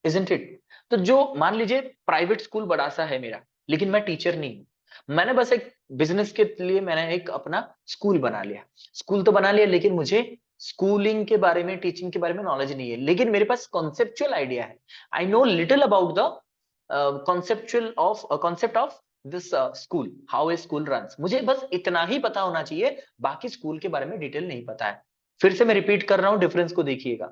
Isn't it? तो जो मान लीजिए प्राइवेट स्कूल बड़ा सा है मेरा, लेकिन मैं टीचर नहीं हूं, मैंने बस एक बिजनेस के लिए मैंने एक अपना स्कूल बना लिया। स्कूल तो बना लिया, लेकिन मुझे स्कूलिंग के बारे में, टीचिंग के बारे में नॉलेज नहीं है, लेकिन मेरे पास कॉन्सेप्चुअल आइडिया है। I know little about the concept of this school, how a school runs. मुझे बस इतना ही पता होना चाहिए, बाकी स्कूल के बारे में डिटेल नहीं पता है। फिर से मैं रिपीट कर रहा हूं, डिफरेंस को देखिएगा।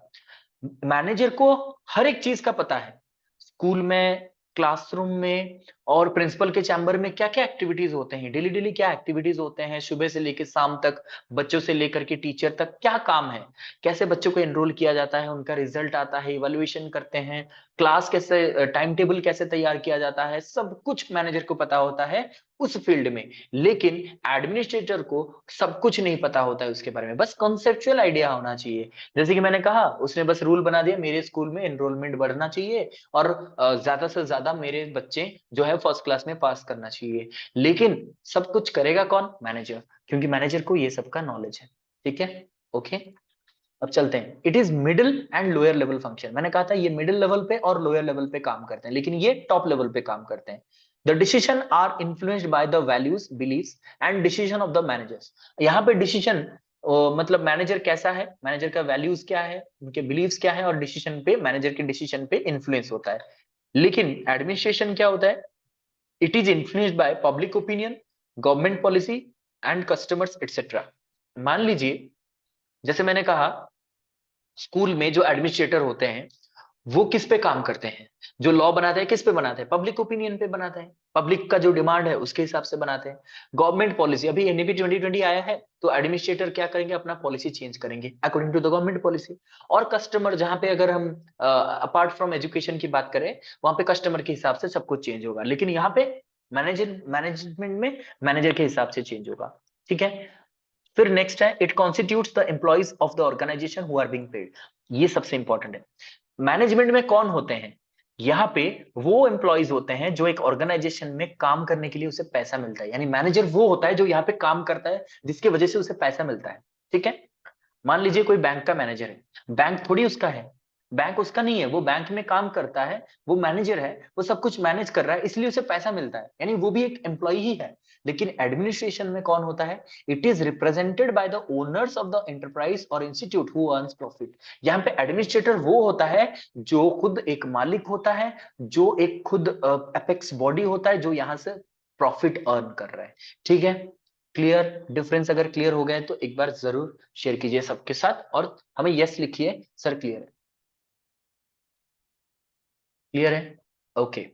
मैनेजर को हर एक चीज का पता है, स्कूल में, क्लासरूम में और प्रिंसिपल के चैम्बर में क्या क्या एक्टिविटीज होते हैं, डेली डेली क्या एक्टिविटीज होते हैं, सुबह से लेकर शाम तक, बच्चों से लेकर के टीचर तक क्या काम है, कैसे बच्चों को एनरोल किया जाता है, उनका रिजल्ट आता है, इवैल्यूएशन करते हैं, क्लास कैसे, टाइम टेबल कैसे तैयार किया जाता है, सब कुछ मैनेजर को पता होता है उस फील्ड में। लेकिन एडमिनिस्ट्रेटर को सब कुछ नहीं पता होता है उसके बारे में, बस कॉन्सेप्चुअल आइडिया होना चाहिए। जैसे कि मैंने कहा, उसने बस रूल बना दिया मेरे स्कूल में एनरोलमेंट बढ़ना चाहिए और ज्यादा से ज्यादा मेरे बच्चे जो है फर्स्ट क्लास में पास करना चाहिए। लेकिन सब कुछ करेगा कौन? मैनेजर, क्योंकि मैनेजर को ये सब का नॉलेज है। ठीक है, ओके। अब चलते हैं, it is middle and lower level function. मैंने कहा था ये मिडिल लेवल पे और लोअर लेवल पे काम करते हैं, लेकिन ये टॉप लेवल पे काम करते हैं। The decision are influenced by the values, beliefs and decision of the managers. यहाँ पे डिसीजन मतलब मैनेजर कैसा है, मैनेजर का वैल्यूज क्या है, उनके बिलीव्स क्या है, और डिसीजन पे, मैनेजर के डिसीजन पे इन्फ्लुएंस होता है। लेकिन एडमिनिस्ट्रेशन क्या होता है? It is influenced by public opinion, government policy and customers etcetera. मान लीजिए, जैसे मैंने कहा, स्कूल में जो एडमिनिस्ट्रेटर होते हैं वो किस पे काम करते हैं? जो लॉ बनाते हैं किस पे बनाते हैं? पब्लिक ओपिनियन पे बनाते हैं, पब्लिक का जो डिमांड है उसके हिसाब से बनाते हैं। गवर्नमेंट पॉलिसी, अभी एनईपी 2020 आया है, तो एडमिनिस्ट्रेटर क्या करेंगे? अपना पॉलिसी चेंज करेंगे according to the government policy. और कस्टमर, जहां पे अगर हम अपार्ट फ्रॉम एजुकेशन की बात करें, वहां पे कस्टमर के हिसाब से सब कुछ चेंज होगा, लेकिन यहाँ पे मैनेजमेंट में मैनेजर के हिसाब से चेंज होगा। ठीक है। फिर नेक्स्ट है, it constitutes the employees of the organization who are being paid. ये सबसे इंपॉर्टेंट है। मैनेजमेंट में कौन होते हैं? यहाँ पे वो एम्प्लॉइज होते हैं जो एक ऑर्गेनाइजेशन में काम करने के लिए उसे पैसा मिलता है, यानी मैनेजर वो होता है जो यहाँ पे काम करता है जिसकी वजह से उसे पैसा मिलता है। ठीक है। मान लीजिए कोई बैंक का मैनेजर है, बैंक थोड़ी उसका है, बैंक उसका नहीं है, वो बैंक में काम करता है, वो मैनेजर है, वो सब कुछ मैनेज कर रहा है, इसलिए उसे पैसा मिलता है, यानी वो भी एक एम्प्लॉय ही है। लेकिन एडमिनिस्ट्रेशन में कौन होता है? It is represented by the owners of the enterprise और इंस्टीट्यूट हु अर्न्स प्रॉफिट। यहाँ पे एडमिनिस्ट्रेटर वो होता है जो खुद एक मालिक होता है, जो एक खुद एपेक्स बॉडी होता है, जो यहाँ से प्रॉफिट अर्न कर रहा है। ठीक है। क्लियर? डिफरेंस अगर क्लियर हो गया है तो एक बार जरूर शेयर कीजिए सबके साथ, और हमें यस लिखिए, सर क्लियर है। क्लियर है? ओके।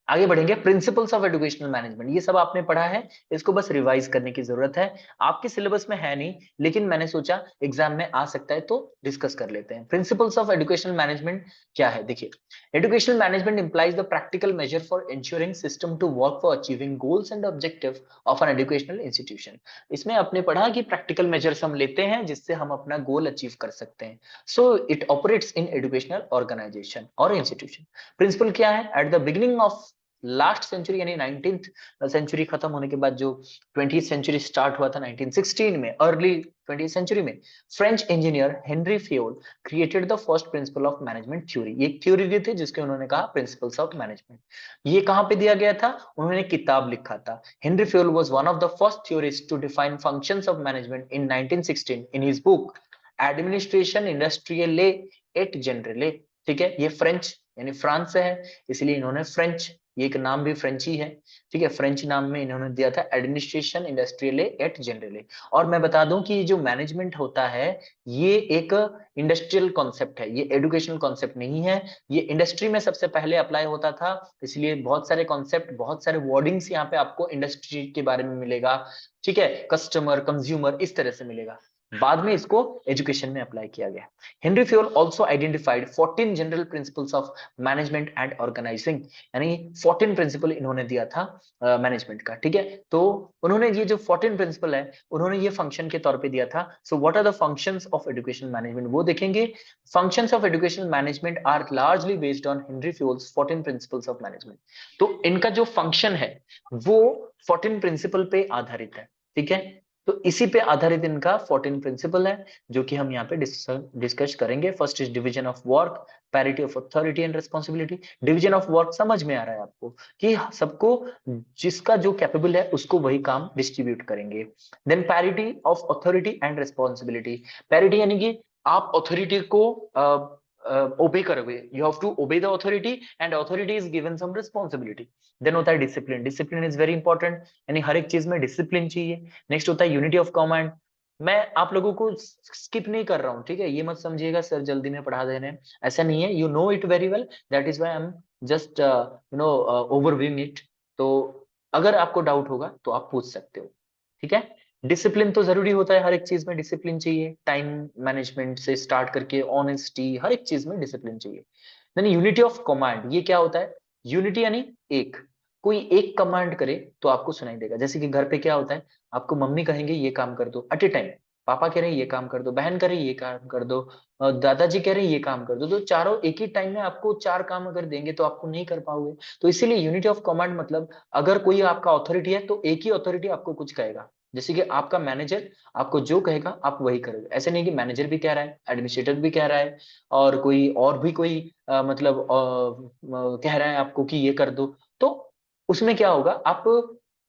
आगे बढ़ेंगे, प्रिंसिपल्स ऑफ एजुकेशनल मैनेजमेंट। ये सब आपने पढ़ा है, इसको बस रिवाइज करने की जरूरत है। आपके सिलेबस में है नहीं, लेकिन मैंने सोचा एग्जाम में आ सकता है तो डिस्कस कर लेते हैं। प्रिंसिपल्स ऑफ एजुकेशनल मैनेजमेंट क्या है? देखिए, educational management implies the practical measure for ensuring system to work for achieving goals and objective of an educational institution. इसमें आपने पढ़ा कि प्रैक्टिकल मेजर्स हम लेते हैं जिससे हम अपना गोल अचीव कर सकते हैं। So it operates in educational organization और इंस्टीट्यूशन। प्रिंसिपल क्या है? At the beginning of last century, यानी 19th सेंचुरी खत्म होने के बाद जो 20th सेंचुरी स्टार्ट हुआ था 1916 में, अर्ली 20th सेंचुरी में, French engineer Henry Fayol created the first principle of management theory. ये एक थ्योरी दी थी जिसके उन्होंने कहा प्रिंसिपल्स ऑफ मैनेजमेंट। ये कहां पे दिया गया था? उन्होंने किताब लिखा था। Henry Fayol was one of the first theorist to define functions of management in 1916 in his book Administration Industrielle et Generale. ठीक है। ये फ्रेंच यानी फ्रांस से है, इसलिए इन्होंने फ्रेंच, ये एक नाम भी फ्रेंच ही है। ठीक है। फ्रेंच नाम में इन्होंने दिया था एडमिनिस्ट्रेशन इंडस्ट्रियले एट जनरले। और मैं बता दूं कि ये जो मैनेजमेंट होता है ये एक इंडस्ट्रियल कॉन्सेप्ट है, ये एजुकेशनल कॉन्सेप्ट नहीं है। ये इंडस्ट्री में सबसे पहले अप्लाई होता था, इसलिए बहुत सारे कॉन्सेप्ट, बहुत सारे वर्डिंग्स यहाँ पे आपको इंडस्ट्री के बारे में मिलेगा। ठीक है। कस्टमर, कंज्यूमर, इस तरह से मिलेगा। बाद में इसको एजुकेशन में अप्लाई किया गया। Henry Fayol also identified 14 general principles of management and organizing, यानी 14 प्रिंसिपल इन्होंने दिया था मैनेजमेंट का। ठीक है। तो उन्होंने ये जो 14 प्रिंसिपल है उन्होंने ये फंक्शन के तौर पे दिया था। So what are the functions of education management, वो देखेंगे। Functions of education management are largely based on Henry Fayol's 14 principles of management. तो इनका जो फंक्शन है वो 14 प्रिंसिपल पे आधारित है। ठीक है। तो इसी पे आधारित इनका 14 प्रिंसिपल है, जो कि हम यहाँ पे डिस्कस करेंगे। First is division of work, parity of authority and responsibility. Division of work समझ में आ रहा है आपको कि सबको जिसका जो कैपेबल है उसको वही काम डिस्ट्रीब्यूट करेंगे। Then parity of authority and responsibility. Parity यानी कि आप अथॉरिटी को ओबे करोगे, you have to obey the authority and authority is given some responsibility. Then होता है discipline. Discipline is very important, यानी हर एक चीज में डिसिप्लिन चाहिए। नेक्स्ट होता है यूनिटी ऑफ कमांड। मैं आप लोगों को स्किप नहीं कर रहा हूँ, ठीक है, ये मत समझिएगा सर जल्दी में पढ़ा दे रहे हैं, ऐसा नहीं है, you know it very well, that is why I am just overviewing it. तो अगर आपको डाउट होगा तो आप पूछ सकते हो, ठीक है। डिसिप्लिन तो जरूरी होता है, हर एक चीज में डिसिप्लिन चाहिए, टाइम मैनेजमेंट से स्टार्ट करके ऑनेस्टी, हर एक चीज में डिसिप्लिन चाहिए। यानी यूनिटी ऑफ कमांड, ये क्या होता है? यूनिटी यानी एक, कोई एक कमांड करे तो आपको सुनाई देगा। जैसे कि घर पे क्या होता है, आपको मम्मी कहेंगे ये काम कर दो एट ए टाइम, पापा कह रहे हैं ये काम कर दो, बहन कह रही है ये काम कर दो, दादाजी कह रहे हैं ये काम कर दो, तो चारों एक ही टाइम में आपको चार काम अगर देंगे तो आपको नहीं कर पाओगे। तो इसीलिए यूनिटी ऑफ कमांड मतलब अगर कोई आपका अथॉरिटी है तो एक ही अथॉरिटी आपको कुछ कहेगा। जैसे कि आपका मैनेजर आपको जो कहेगा आप वही करोगे, ऐसे नहीं कि मैनेजर भी कह रहा है, एडमिनिस्ट्रेटर भी कह रहा है, और कोई और भी कोई कह रहा है आपको कि ये कर दो, तो उसमें क्या होगा, आप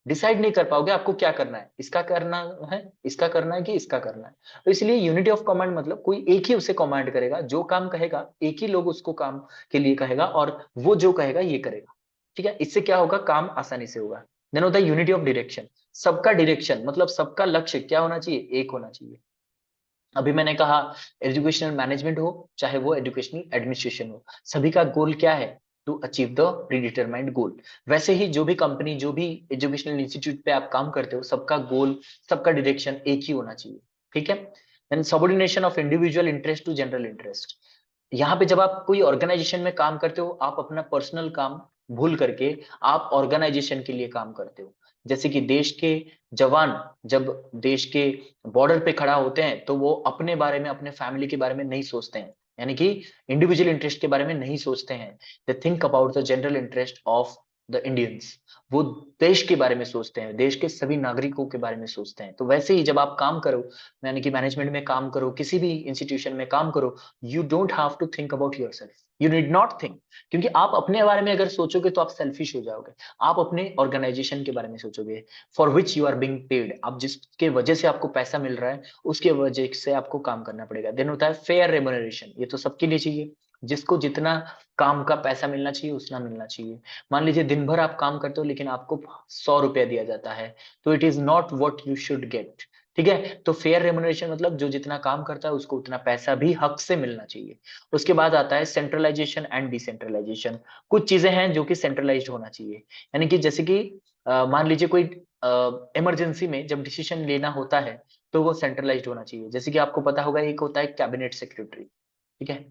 डिसाइड नहीं कर पाओगे आपको क्या करना है, इसका करना है, इसका करना है कि इसका करना है। तो इसलिए यूनिटी ऑफ कमांड मतलब कोई एक ही उसे कमांड करेगा, जो काम कहेगा एक ही लोग उसको काम के लिए कहेगा, और वो जो कहेगा ये करेगा, ठीक है। इससे क्या होगा, काम आसानी से होगा। देन होता है यूनिटी ऑफ डायरेक्शन। सबका डायरेक्शन मतलब सबका लक्ष्य क्या होना चाहिए, एक होना चाहिए। अभी मैंने कहा एजुकेशनल मैनेजमेंट हो चाहे वो एजुकेशनल एडमिनिस्ट्रेशन हो, सभी का गोल क्या है, टू अचीव द प्रीडिटरमाइंड गोल। वैसे ही जो भी कंपनी, जो भी एजुकेशनल इंस्टीट्यूट पे आप काम करते हो, सबका गोल, सबका डायरेक्शन एक ही होना चाहिए, ठीक है। Then subordination of individual interest to general interest. यहाँ पे जब आप कोई ऑर्गेनाइजेशन में काम करते हो, आप अपना पर्सनल काम भूल करके आप ऑर्गेनाइजेशन के लिए काम करते हो। जैसे कि देश के जवान जब देश के बॉर्डर पे खड़ा होते हैं तो वो अपने बारे में, अपने फैमिली के बारे में नहीं सोचते हैं, यानी कि इंडिविजुअल इंटरेस्ट के बारे में नहीं सोचते हैं। They think about the general interest of the Indians. वो देश के बारे में सोचते हैं, देश के सभी नागरिकों के बारे में सोचते हैं। तो वैसे ही जब आप काम करो, यानी कि मैनेजमेंट में काम करो, किसी भी इंस्टीट्यूशन में काम करो, you don't have to think about yourself, you need not think. क्योंकि आप अपने बारे में अगर सोचोगे तो आप सेल्फिश हो जाओगे। आप अपने ऑर्गेनाइजेशन के बारे में सोचोगे, for which you are being paid, आप जिसके वजह से आपको पैसा मिल रहा है उसके वजह से आपको काम करना पड़ेगा। देन होता है फेयर रेम्युनरेशन, ये तो सबके लिए चाहिए, जिसको जितना काम का पैसा मिलना चाहिए उतना मिलना चाहिए। मान लीजिए दिन भर आप काम करते हो लेकिन आपको 100 रुपया दिया जाता है, तो it is not what you should get, ठीक है। तो फेयर रेम्युनरेशन मतलब जो जितना काम करता है उसको उतना पैसा भी हक से मिलना चाहिए। उसके बाद आता है सेंट्रलाइजेशन एंड डिसेंट्रलाइजेशन। कुछ चीजें हैं जो कि सेंट्रलाइज्ड होना चाहिए, यानी कि जैसे कि मान लीजिए कोई इमरजेंसी में जब डिसीजन लेना होता है तो वो सेंट्रलाइज्ड होना चाहिए। जैसे कि आपको पता होगा एक होता है कैबिनेट सेक्रेटरी, ठीक है।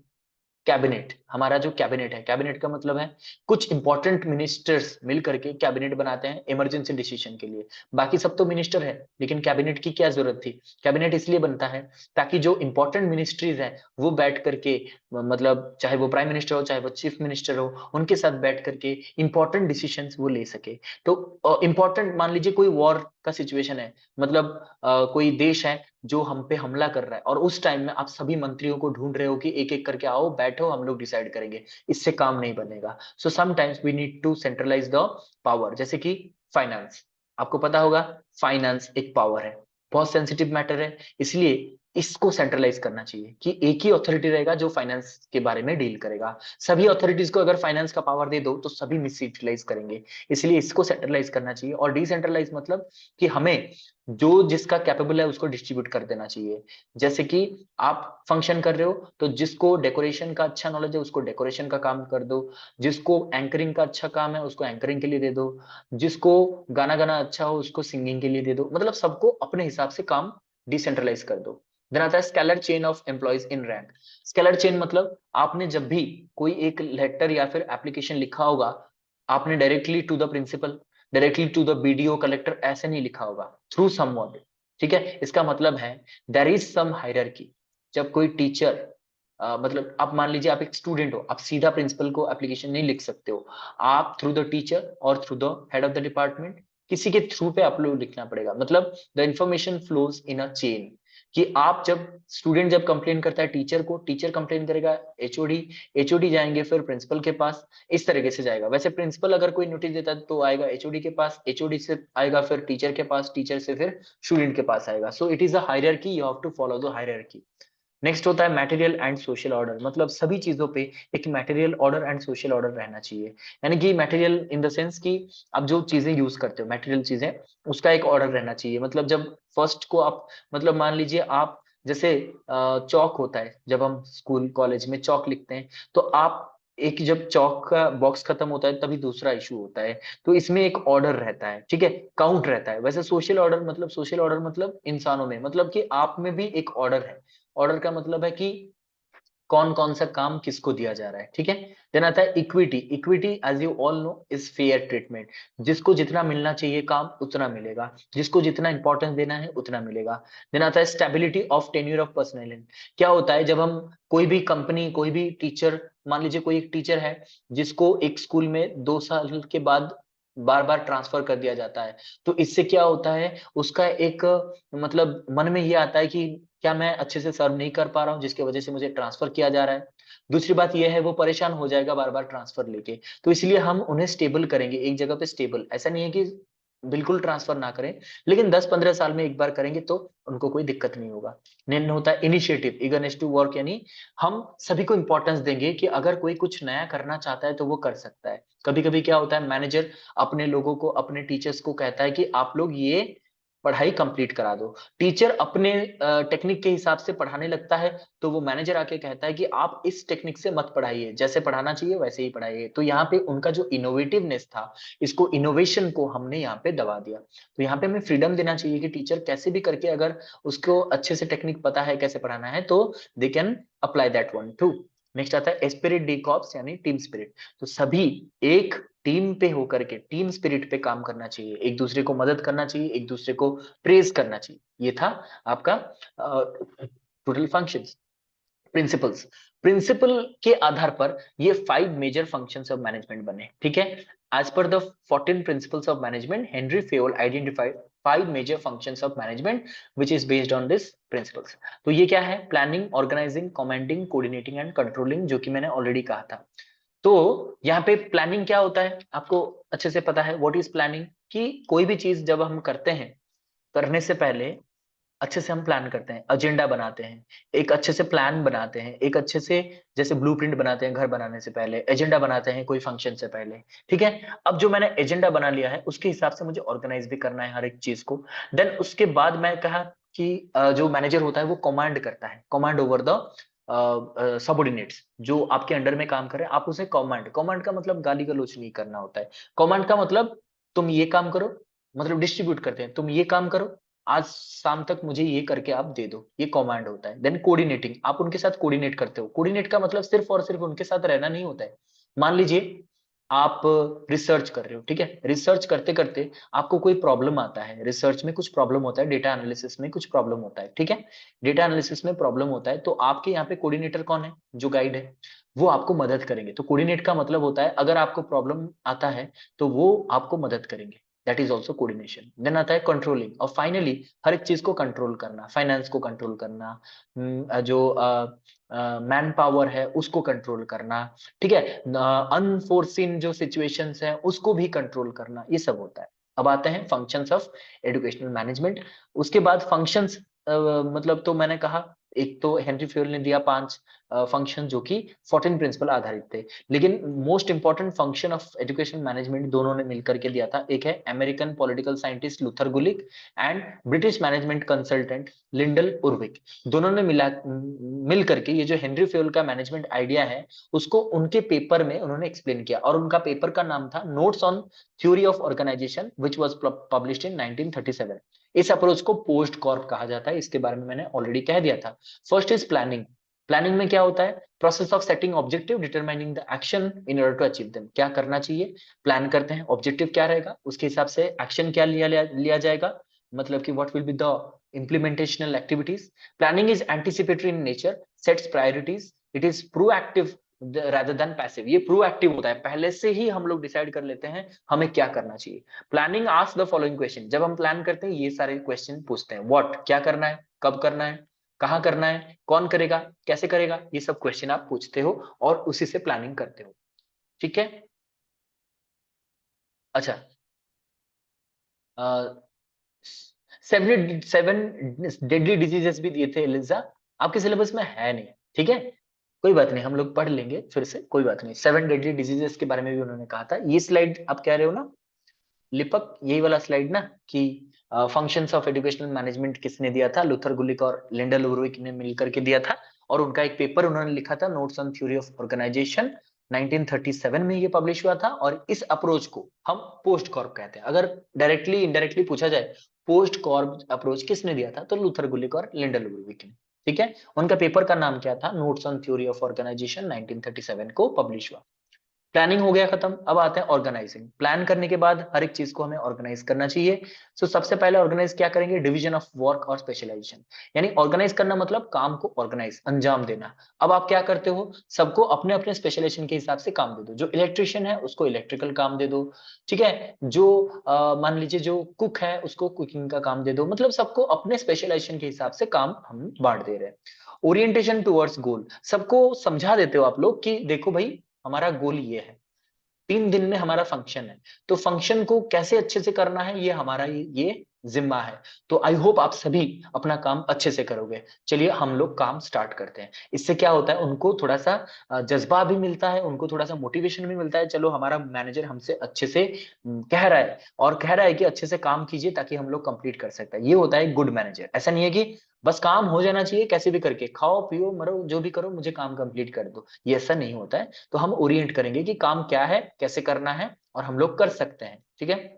कैबिनेट, हमारा जो कैबिनेट है, कैबिनेट का मतलब है कुछ इंपॉर्टेंट मिनिस्टर्स मिल करके कैबिनेट बनाते हैं इमरजेंसी डिसीजन के लिए। बाकी सब तो मिनिस्टर है, लेकिन कैबिनेट की क्या जरूरत थी? कैबिनेट इसलिए बनता है ताकि जो इंपॉर्टेंट मिनिस्ट्रीज हैं वो बैठ करके, मतलब चाहे वो प्राइम मिनिस्टर हो चाहे वो चीफ मिनिस्टर हो, उनके साथ बैठ करके इंपॉर्टेंट डिसीजंस वो ले सके। तो इंपॉर्टेंट, मान लीजिए कोई वॉर का सिचुएशन है, मतलब कोई देश है जो हम पे हमला कर रहा है, और उस टाइम में आप सभी मंत्रियों को ढूंढ रहे हो कि एक एक करके आओ बैठो हम लोग डिसाइड करेंगे, इससे काम नहीं बनेगा। So sometimes we need to centralize the power. जैसे कि फाइनेंस, आपको पता होगा फाइनेंस एक पावर है, बहुत सेंसिटिव मैटर है, इसलिए इसको सेंट्रलाइज करना चाहिए कि एक ही अथॉरिटी रहेगा जो फाइनेंस के बारे में डील करेगा। सभी अथॉरिटीज को अगर फाइनेंस का पावर दे दो तो सभी मिस यूटिलाइज करेंगे, इसलिए इसको सेंट्रलाइज करना चाहिए। और डिसेंट्रलाइज मतलब कि हमें जो जिसका कैपेबल है उसको डिस्ट्रीब्यूट कर देना चाहिए। जैसे कि आप फंक्शन कर रहे हो तो जिसको डेकोरेशन का अच्छा नॉलेज है उसको डेकोरेशन का काम कर दो, जिसको एंकरिंग का अच्छा काम है उसको एंकरिंग के लिए दे दो, जिसको गाना गाना अच्छा हो उसको सिंगिंग के लिए दे दो, मतलब सबको अपने हिसाब से काम डिसेंट्रलाइज कर दो। देन आता है scalar chain of employees in rank. Scalar chain मतलब आपने जब भी कोई एक लेटर या फिर एप्लीकेशन लिखा होगा, आपने directly to the principal, directly to the BDO collector ऐसे नहीं लिखा होगा, थ्रू समवन, ठीक है। इसका मतलब है देयर इज सम हायरार्की। जब कोई टीचर, मतलब आप मान लीजिए आप एक स्टूडेंट हो, आप सीधा प्रिंसिपल को एप्लीकेशन नहीं लिख सकते हो, आप थ्रू द टीचर और through the head of the department किसी के थ्रू पे आप लोग लिखना पड़ेगा। मतलब the information flows in a chain, कि आप जब स्टूडेंट जब कंप्लेन करता है टीचर को, टीचर कंप्लेन करेगा एचओडी, एचओडी जाएंगे फिर प्रिंसिपल के पास, इस तरीके से जाएगा। वैसे प्रिंसिपल अगर कोई नोटिस देता है तो आएगा एचओडी के पास, एचओडी से आएगा फिर टीचर के पास, टीचर से फिर स्टूडेंट के पास आएगा। So it is a hierarchy, you have to follow the hierarchy. Next होता है मटेरियल एंड सोशल ऑर्डर, मतलब सभी चीजों पे एक material order and social order रहना चाहिए। यानी कि मटेरियल इन द सेंस कि आप जो चीजें यूज करते हो, मटेरियल चीजें, उसका एक ऑर्डर रहना चाहिए। मतलब जब फर्स्ट को आप, मतलब मान लीजिए आप जैसे चौक होता है, जब हम स्कूल कॉलेज में चौक लिखते हैं, तो आप एक जब चौक का बॉक्स खत्म होता है तभी दूसरा इशू होता है, तो इसमें एक ऑर्डर रहता है, ठीक है, काउंट रहता है। वैसे सोशल ऑर्डर मतलब, सोशल ऑर्डर मतलब इंसानों में, मतलब कि आप में भी एक ऑर्डर है। ऑर्डर का मतलब है कि कौन कौन सा काम किसको दिया जा रहा है, ठीक है। देन आता है equity, equity as you all know is fair treatment, जिसको जितना मिलना चाहिए काम उतना मिलेगा, जिसको जितना इंपॉर्टेंस देना है उतना मिलेगा। देन आता है stability of tenure of personal. क्या होता है जब हम कोई भी कंपनी, कोई भी टीचर, मान लीजिए कोई एक टीचर है जिसको एक स्कूल में 2 साल के बाद बार बार ट्रांसफर कर दिया जाता है, तो इससे क्या होता है, उसका एक मतलब मन में ये आता है कि क्या मैं अच्छे से सर्व नहीं कर पा रहा हूँ जिसकी वजह से मुझे ट्रांसफर किया जा रहा है। दूसरी बात यह है वो परेशान हो जाएगा बार बार ट्रांसफर लेके, तो इसलिए हम उन्हें स्टेबल करेंगे एक जगह पे, स्टेबल ऐसा नहीं है कि बिल्कुल ट्रांसफर ना करें, लेकिन 10-15 साल में एक बार करेंगे तो उनको कोई दिक्कत नहीं होगा। नेन होता है इनिशिएटिव, ईगरनेस टू वर्क, यानी हम सभी को इंपॉर्टेंस देंगे कि अगर कोई कुछ नया करना चाहता है तो वो कर सकता है। कभी कभी क्या होता है, मैनेजर अपने लोगों को, अपने टीचर्स को कहता है कि आप लोग ये पढ़ाई कंप्लीट करा दो, टीचर अपने टेक्निक के हिसाब से पढ़ाने लगता है, तो वो मैनेजर आके कहता है कि आप इस टेक्निक से मत पढ़ाइए, जैसे पढ़ाना चाहिए वैसे ही पढ़ाइए। तो यहाँ पे उनका जो इनोवेटिवनेस था, इसको इनोवेशन को हमने यहाँ पे दबा दिया। तो यहाँ पे हमें फ्रीडम देना चाहिए कि टीचर कैसे भी करके, अगर उसको अच्छे से टेक्निक पता है कैसे पढ़ाना है, तो they can apply that one two. Next आता है एस्पिरिट डी कॉप्स, यानी टीम स्पिरिट। तो सभी एक टीम पे होकर के, टीम स्पिरिट पे काम करना चाहिए, एक दूसरे को मदद करना चाहिए, एक दूसरे को प्रेज करना चाहिए। ये था आपका टोटल फंक्शंस। प्रिंसिपल्स, प्रिंसिपल के आधार पर ये 5 मेजर फंक्शंस ऑफ मैनेजमेंट बने, ठीक है। As per the 14 principles of management, Henry Fayol identified 5 major functions of management which is based on this principles. तो ये क्या है, planning, organizing, commanding, coordinating and controlling, जो कि मैंने ऑलरेडी कहा था। तो यहाँ पे प्लानिंग क्या होता है आपको अच्छे से पता है, व्हाट इज प्लानिंग, कि कोई भी चीज जब हम करते हैं, करने से पहले अच्छे से हम प्लान करते हैं, एजेंडा बनाते हैं, एक अच्छे से प्लान बनाते हैं, एक अच्छे से जैसे ब्लूप्रिंट बनाते हैं घर बनाने से पहले, एजेंडा बनाते हैं कोई फंक्शन से पहले, ठीक है। अब जो मैंने एजेंडा बना लिया है उसके हिसाब से मुझे ऑर्गेनाइज भी करना है हर एक चीज को। देन उसके बाद मैं कहा कि जो मैनेजर होता है वो कमांड करता है, कमांड ओवर द सबऑर्डिनेट्स जो आपके अंडर में काम कर रहे हैं, आप उसे कमांड, कमांड का मतलब गाली गलौज नहीं करना होता है। कमांड का मतलब तुम ये काम करो, मतलब डिस्ट्रीब्यूट करते हैं, तुम ये काम करो, आज शाम तक मुझे ये करके आप दे दो, ये कमांड होता है। देन कोऑर्डिनेटिंग, आप उनके साथ कोऑर्डिनेट करते हो, कोऑर्डिनेट का मतलब सिर्फ और सिर्फ उनके साथ रहना नहीं होता है। मान लीजिए आप रिसर्च कर रहे हो, ठीक है, रिसर्च करते करते आपको कोई प्रॉब्लम आता है, रिसर्च में कुछ प्रॉब्लम होता है, डेटा एनालिसिस में कुछ प्रॉब्लम होता है, ठीक है, डेटा एनालिसिस में प्रॉब्लम होता है, तो आपके यहाँ पे कोऑर्डिनेटर कौन है, जो गाइड है, वो आपको मदद करेंगे। तो कोऑर्डिनेट का मतलब होता है अगर आपको प्रॉब्लम आता है तो वो आपको मदद करेंगे, that is also coordination. Then आता है कंट्रोलिंग, और फाइनली हर एक चीज को कंट्रोल करना, फाइनेंस को कंट्रोल करना, जो मैन पावर है उसको कंट्रोल करना, ठीक है, अनफोर्सिन जो सिचुएशंस हैं उसको भी कंट्रोल करना, ये सब होता है। अब आते हैं फंक्शंस ऑफ एजुकेशनल मैनेजमेंट। उसके बाद फंक्शंस मतलब तो मैंने कहा, एक तो हेनरी फ्योल ने दिया 5 फंक्शन जो कि 14 प्रिंसिपल आधारित थे, लेकिन most important function of education management दोनों ने मिलकर के दिया था। एक है American political scientist Luther Gulick and British management consultant Lyndall Urwick, दोनों ने मिल करके ये जो हेनरी फ्योल का मैनेजमेंट आइडिया है उसको उनके पेपर में उन्होंने एक्सप्लेन किया, और उनका पेपर का नाम था notes on theory of organization which was published in 1937। इस अप्रोच को पोस्ट कॉर्प कहा जाता है, इसके बारे में मैंने ऑलरेडी कह दिया था। फर्स्ट इज प्लानिंग, प्लानिंग में क्या होता है, process of setting objective, determining the action in order to achieve them, क्या करना चाहिए, प्लान करते हैं, ऑब्जेक्टिव क्या रहेगा, उसके हिसाब से एक्शन क्या लिया जाएगा, मतलब कि what will be the implementational activities. Planning is anticipatory in nature, sets priorities, it is proactive rather than passive. ये प्रोएक्टिव होता है, पहले से ही हम लोग डिसाइड कर लेते हैं हमें क्या करना चाहिए। Planning ask the following question, जब हम प्लान करते हैं ये सारे क्वेश्चन पूछते हैं, व्हाट क्या करना है, कब करना है, कहाँ करना है, कौन करेगा, कैसे करेगा, ये सब क्वेश्चन आप पूछते हो और उसी से प्लानिंग करते हो। ठीक है। अच्छा, सेवन सेवन डेडली डिजीजेस भी दिए थे एलिजा, आपके सिलेबस में है नहीं। ठीक है, कोई बात नहीं, हम लोग पढ़ लेंगे फिर से, कोई बात नहीं। सेवन डेडली डिजीजेस के बारे में भी उन्होंने कहा था। ये स्लाइड आप कह रहे हो ना लिपक, यही वाला स्लाइड ना, कि फंक्शंस ऑफ एजुकेशनल मैनेजमेंट किसने दिया था, लूथर गुलिक और लिंडल उर्विक ने मिलकर के दिया था। और उनका एक पेपर उन्होंने लिखा था, notes on theory of organization, 1937 में ये पब्लिश हुआ था। और इस अप्रोच को हम पोस्ट कॉर्प कहते हैं। अगर डायरेक्टली इनडायरेक्टली पूछा जाए पोस्ट कॉर्प अप्रोच किसने दिया था, तो लूथर गुलिक और लिंडल उर्विक ने। ठीक है, उनका पेपर का नाम क्या था, notes on theory of organization, 1937 को पब्लिश हुआ। प्लानिंग हो गया खत्म, अब आते हैं ऑर्गेनाइजिंग। प्लान करने के बाद हर एक चीज को हमें ऑर्गेनाइज करना चाहिए। सो सबसे पहले ऑर्गेनाइज क्या करेंगे, डिवीजन ऑफ वर्क और स्पेशलाइजेशन। यानी ऑर्गेनाइज करना मतलब काम को ऑर्गेनाइज अंजाम देना। अब आप क्या करते हो, सबको अपने अपने स्पेशलाइजेशन के हिसाब से काम दे दो। जो इलेक्ट्रिशियन है उसको इलेक्ट्रिकल काम दे दो। ठीक है, जो मान लीजिए जो कुक है उसको कुकिंग का काम दे दो। मतलब सबको अपने स्पेशलाइजेशन के हिसाब से काम हम बांट दे रहे हैं। ओरिएंटेशन टुवर्ड्स गोल, सबको समझा देते हो आप लोग कि देखो भाई हमारा गोल ये है, 3 दिन में हमारा फंक्शन है, तो फंक्शन को कैसे अच्छे से करना है ये हमारा ये जिम्मा है। तो आई होप आप सभी अपना काम अच्छे से करोगे। चलिए हम लोग काम स्टार्ट करते हैं। इससे क्या होता है, उनको थोड़ा सा जज्बा भी मिलता है, उनको थोड़ा सा मोटिवेशन भी मिलता है। चलो हमारा मैनेजर हमसे अच्छे से कह रहा है, और कह रहा है कि अच्छे से काम कीजिए ताकि हम लोग कंप्लीट कर सकते हैं। ये होता है गुड मैनेजर। ऐसा नहीं है कि बस काम हो जाना चाहिए, कैसे भी करके खाओ पियो मरो जो भी करो मुझे काम कंप्लीट कर दो, ये ऐसा नहीं होता है। तो हम ओरिएंट करेंगे कि काम क्या है, कैसे करना है, और हम लोग कर सकते हैं। ठीक है।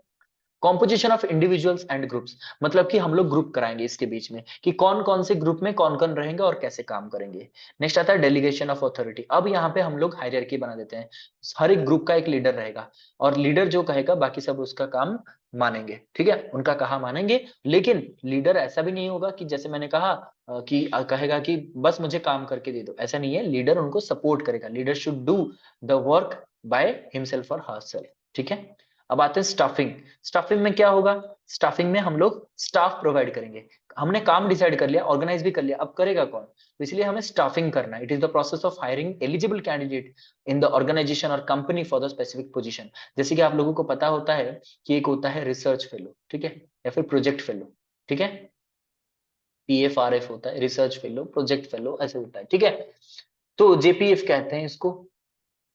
Composition of individuals and groups, मतलब कि हम लोग ग्रुप कराएंगे इसके बीच में कि कौन कौन से ग्रुप में कौन कौन रहेंगे और कैसे काम करेंगे। नेक्स्ट आता है डेलीगेशन ऑफ अथॉरिटी। अब यहाँ पे हम लोग हायरार्की बना देते हैं। हर एक ग्रुप का एक लीडर रहेगा, और लीडर जो कहेगा बाकी सब उसका काम मानेंगे। ठीक है, उनका कहा मानेंगे। लेकिन लीडर ऐसा भी नहीं होगा कि जैसे मैंने कहा कि कहेगा कि बस मुझे काम करके दे दो, ऐसा नहीं है। लीडर उनको सपोर्ट करेगा। Leader should do the work by himself और हरसेल्फ। ठीक है। अब आते हैं स्टाफिंग। स्टाफिंग में क्या होगा, स्टाफिंग में हम लोग स्टाफ प्रोवाइड करेंगे। हमने काम डिसाइड कर लिया, ऑर्गेनाइज भी कर लिया, अब करेगा कौन, तो इसलिए हमें स्टाफिंग करना है। It is the process of hiring eligible candidate in the organization और company for the specific position. जैसे कि आप लोगों को पता होता है कि एक होता है रिसर्च फेलो, ठीक है, या फिर प्रोजेक्ट फेलो। ठीक है, PFRF होता है, रिसर्च फेलो, प्रोजेक्ट फेलो, ऐसे होता है। ठीक है, तो JPF कहते हैं इसको,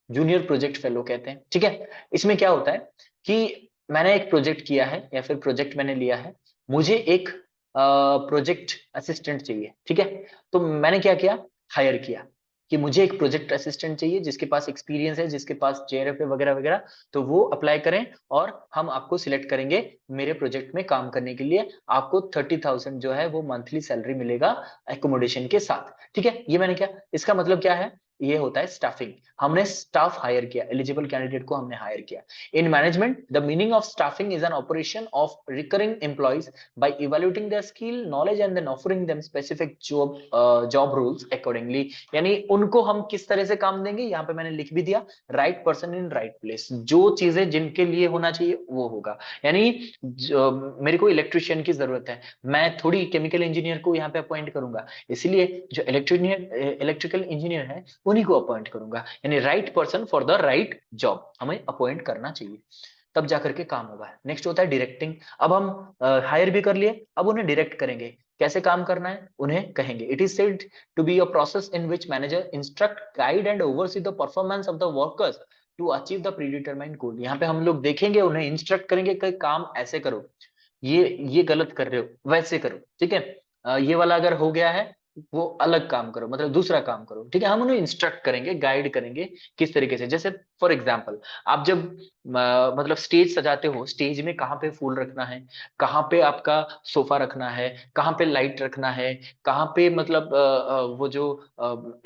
जूनियर प्रोजेक्ट फेलो कहते हैं। ठीक है, इसमें क्या होता है कि मैंने एक प्रोजेक्ट किया है या फिर प्रोजेक्ट मैंने लिया है, मुझे एक प्रोजेक्ट असिस्टेंट चाहिए। ठीक है, तो मैंने क्या किया, हायर किया कि मुझे एक प्रोजेक्ट असिस्टेंट चाहिए जिसके पास एक्सपीरियंस है, जिसके पास JRF है वगैरह वगैरह। तो वो अप्लाई करें और हम आपको सिलेक्ट करेंगे मेरे प्रोजेक्ट में काम करने के लिए। आपको 30,000 जो है वो मंथली सैलरी मिलेगा एकोमोडेशन के साथ। ठीक है, ये मैंने क्या, इसका मतलब क्या है, ये होता है स्टाफिंग। हमने स्टाफ हायर किया, एलिजिबल कैंडिडेट को हमने हायर किया। In management the meaning of staffing is an operation of recurring employees by evaluating their skill knowledge and then offering them specific job rules accordingly. यानी उनको हम किस तरह से काम देंगे, यहाँ पे मैंने लिख भी दिया, right person in right place. जो चीजें जिनके लिए होना चाहिए वो होगा। यानी मेरे को इलेक्ट्रिशियन की जरूरत है, मैं थोड़ी केमिकल इंजीनियर को यहाँ पे अपॉइंट करूंगा, इसलिए जो इलेक्ट्रिकल इंजीनियर है उन्हीं को अपॉइंट करूंगा। यानी right person for the right job हमें अपॉइंट करना चाहिए, तब जाकर के काम होगा। नेक्स्ट होता है डायरेक्टिंग। अब हम हायर भी कर लिए, अब उन्हें डायरेक्ट करेंगे, कैसे काम करना है उन्हें कहेंगे। It is said to be a process in which manager instruct guide and oversee the performance of the workers to achieve the predetermined goal. यहाँ पे हम लोग देखेंगे, उन्हें इंस्ट्रक्ट करेंगे कि काम ऐसे करो, ये गलत कर रहे हो वैसे करो। ठीक है, ये वाला अगर हो गया है वो अलग काम करो, मतलब दूसरा काम करो। ठीक है, हम उन्हें इंस्ट्रक्ट करेंगे, गाइड करेंगे किस तरीके से। जैसे फॉर एग्जाम्पल, आप जब मतलब स्टेज सजाते हो, स्टेज में कहाँ पे फूल रखना है, कहाँ पे आपका सोफा रखना है, कहाँ पे लाइट रखना है, कहाँ पे मतलब वो जो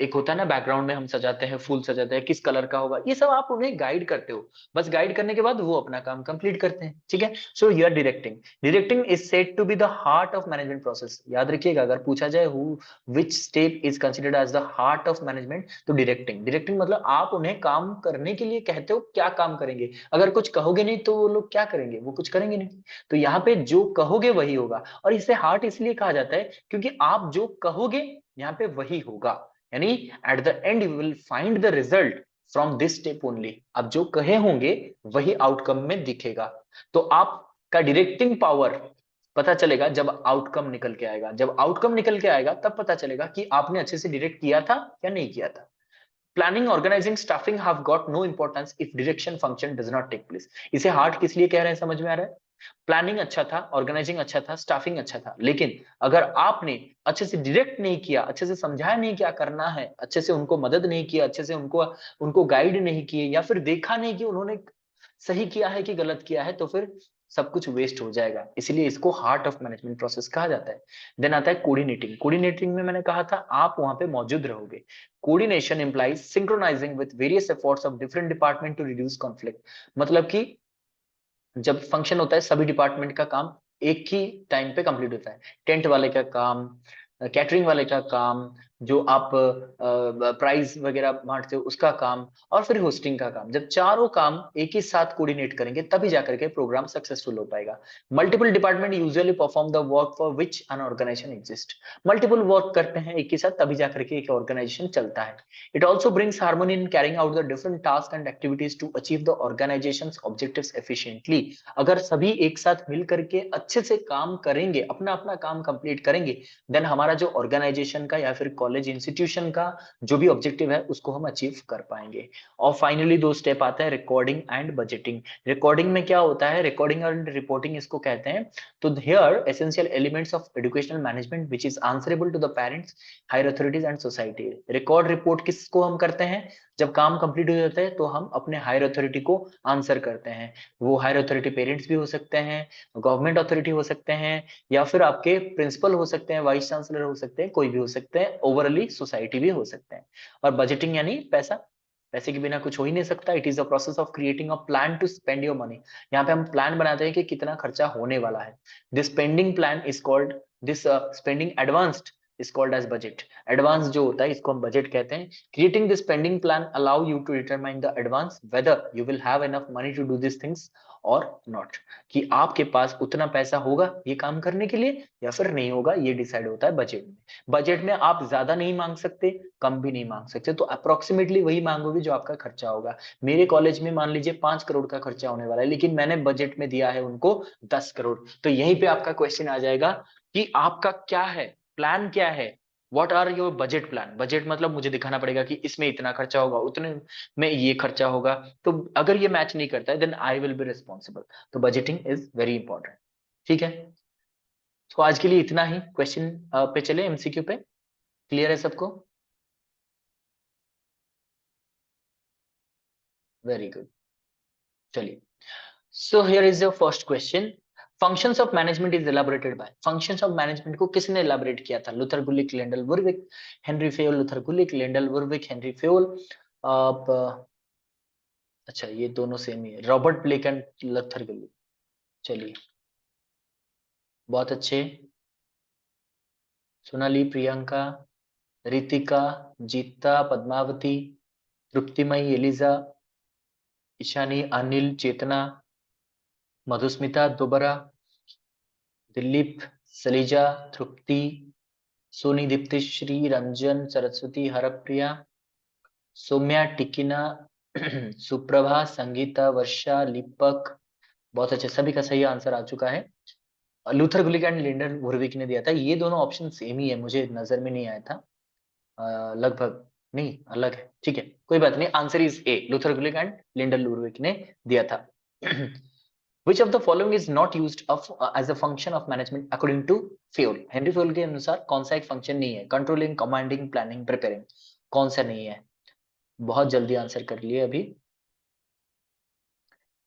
एक होता है ना बैकग्राउंड में हम सजाते हैं, फूल सजाते हैं, किस कलर का होगा, ये सब आप उन्हें गाइड करते हो। बस गाइड करने के बाद वो अपना काम कंप्लीट करते हैं, ठीक है। So you are directing. Directing is said to be the heart of management process. याद रखिएगा, अगर पूछा जाए who which step is considered as the heart of management, तो डायरेक्टिंग। डायरेक्टिंग मतलब आप उन्हें काम करने के लिए कहते हो, क्या काम करेंगे। अगर कुछ कहोगे नहीं तो वो लोग क्या करेंगे, वो कुछ करेंगे नहीं। तो यहाँ पे जो कहोगे वही होगा। और इसे हार्ट इसलिए कहा जाता है क्योंकि आप जो कहोगे यहाँ पे वही होगा, यानी at the end you will find the result from this step only. आप जो कहे होंगे वही आउटकम में दिखेगा। तो आपका डायरेक्टिंग पावर पता चलेगा जब आउटकम निकल के आएगा। जब आउटकम निकल के आएगा तब पता चलेगा कि आपने अच्छे से डायरेक्ट किया था या नहीं किया था। Planning, organizing, staffing have got no importance if direction function does not take place. इसे हार्ट किस लिए कह रहे हैं, समझ में आ रहा है। प्लानिंग अच्छा था, ऑर्गेनाइजिंग अच्छा था, स्टाफिंग अच्छा था, लेकिन अगर आपने अच्छे से डायरेक्ट नहीं किया, अच्छे से समझाया नहीं क्या करना है, अच्छे से उनको मदद नहीं किया, अच्छे से उनको उनको गाइड नहीं किए, या फिर देखा नहीं कि उन्होंने सही किया है कि गलत किया है, तो फिर सब कुछ वेस्ट हो जाएगा। इसलिए इसको हार्ट ऑफ मैनेजमेंट प्रोसेस कहा जाता है। देन आता है कोऑर्डिनेटिंग। कोऑर्डिनेटिंग में मैंने कहा था आप वहां पे मौजूद रहोगे। Coordination implies synchronizing with various efforts of different department to reduce conflict. मतलब कि जब फंक्शन होता है सभी डिपार्टमेंट का काम एक ही टाइम पे कंप्लीट होता है। टेंट वाले का काम, कैटरिंग वाले का काम, जो आप प्राइज वगैरह बांटते हो उसका काम, और फिर होस्टिंग का काम। जब चारों काम एक ही साथ कोऑर्डिनेट करेंगे तभी जाकर के प्रोग्राम सक्सेसफुल हो पाएगा। Multiple department usually perform the work for which an organization exist. Multiple work करते हैं एक ही साथ तभी जाकर के एक ऑर्गेनाइजेशन चलता है। It also brings harmony in carrying out the different tasks and activities to achieve the organization's objectives efficiently. अगर सभी एक साथ मिल करके अच्छे से काम करेंगे, अपना अपना काम कंप्लीट करेंगे, देन हमारा जो ऑर्गेनाइजेशन का या फिर कॉलेज इंस्टीट्यूशन का जो भी ऑब्जेक्टिव है उसको हम अचीव कर पाएंगे। और फाइनली दो स्टेप आते हैं, रिकॉर्डिंग एंड बजटिंग। रिकॉर्डिंग में क्या होता है, रिकॉर्डिंग एंड रिपोर्टिंग इसको कहते हैं। तो here essential elements of educational management which is answerable to the parents, higher authorities and society. Record report किसको हम करते हैं, जब काम कंप्लीट हो जाता है तो हम अपने हायर अथॉरिटी को आंसर करते हैं। वो हायर अथॉरिटी पेरेंट्स भी हो सकते हैं, गवर्नमेंट अथॉरिटी हो सकते हैं, या फिर आपके प्रिंसिपल हो सकते हैं, वाइस चांसलर हो सकते हैं, कोई भी हो सकते हैं, ओवरऑली सोसाइटी भी हो सकते हैं। और बजटिंग यानी पैसा, पैसे के बिना कुछ हो ही नहीं सकता। It is a process of creating a plan to spend your money. यहाँ पे हम प्लान बनाते हैं कि कितना खर्चा होने वाला है। This spending plan is called, this spending advanced is called as budget. Advance जो होता है इसको हम बजट कहते हैं। Creating this spending plan allow you to determine the advance whether you will have enough money to do this things और not, कि आपके पास उतना पैसा होगा ये काम करने के लिए या फिर नहीं होगा, ये डिसाइड होता है बजट में। बजट में आप ज्यादा नहीं मांग सकते, कम भी नहीं मांग सकते, तो अप्रोक्सीमेटली वही मांगोगे जो आपका खर्चा होगा। मेरे कॉलेज में मान लीजिए 5 करोड़ का खर्चा होने वाला है, लेकिन मैंने बजट में दिया है उनको 10 करोड़। तो यहीं पे आपका क्वेश्चन आ जाएगा कि आपका क्या है, प्लान क्या है, what are your budget plan. Budget मतलब मुझे दिखाना पड़ेगा कि इसमें इतना खर्चा होगा, उतने में ये खर्चा होगा। तो अगर ये मैच नहीं करता है then I will be responsible. तो बजटिंग इज वेरी इंपॉर्टेंट, ठीक है। तो आज के लिए इतना ही। क्वेश्चन पे चले, एमसीक्यू पे। क्लियर है सबको? वेरी गुड, चलिए। So here is your first question. Functions of management is elaborated by. Functions of management को किसने एलाबोरेट किया था? Luther Gulick, Lyndall Urwick, Henry Fayol. Luther Gulick, Lyndall Urwick, Henry Fayol. अब अच्छा ये दोनों सेम ही है, Robert Blake and Luther Gulick. चलिए, बहुत अच्छे। सोनाली, प्रियंका, रितिका, जीता, पद्मावती, तृप्तिमयी, एलिजा, ईशानी, अनिल, चेतना, मधुस्मिता, दोबरा, दिलीप, सलीजा, तृप्ति, सोनी, दीप्तिश्री, रंजन, सरस्वती, हरप्रिया, सौम्या, टिकिना, सुप्रभा, संगीता, वर्षा, लिपक। बहुत अच्छे, सभी का सही आंसर आ चुका है। लूथर गुलिक एंड लिंडन वुरविक ने दिया था। ये दोनों ऑप्शन सेम ही है, मुझे नजर में नहीं आया था। लगभग नहीं, अलग है, ठीक है, कोई बात नहीं। Answer is A, Luther Gulick and Lyndon Urwick ने दिया था। Which of the following is not used as a function of management according to Fayol? Henry Fayol के अनुसार कौन सा एक फंक्शन नहीं है? कंट्रोलिंग, कमांडिंग, प्लानिंग, प्रिपेयरिंग, कौन सा नहीं है? बहुत जल्दी आंसर कर लिए अभी।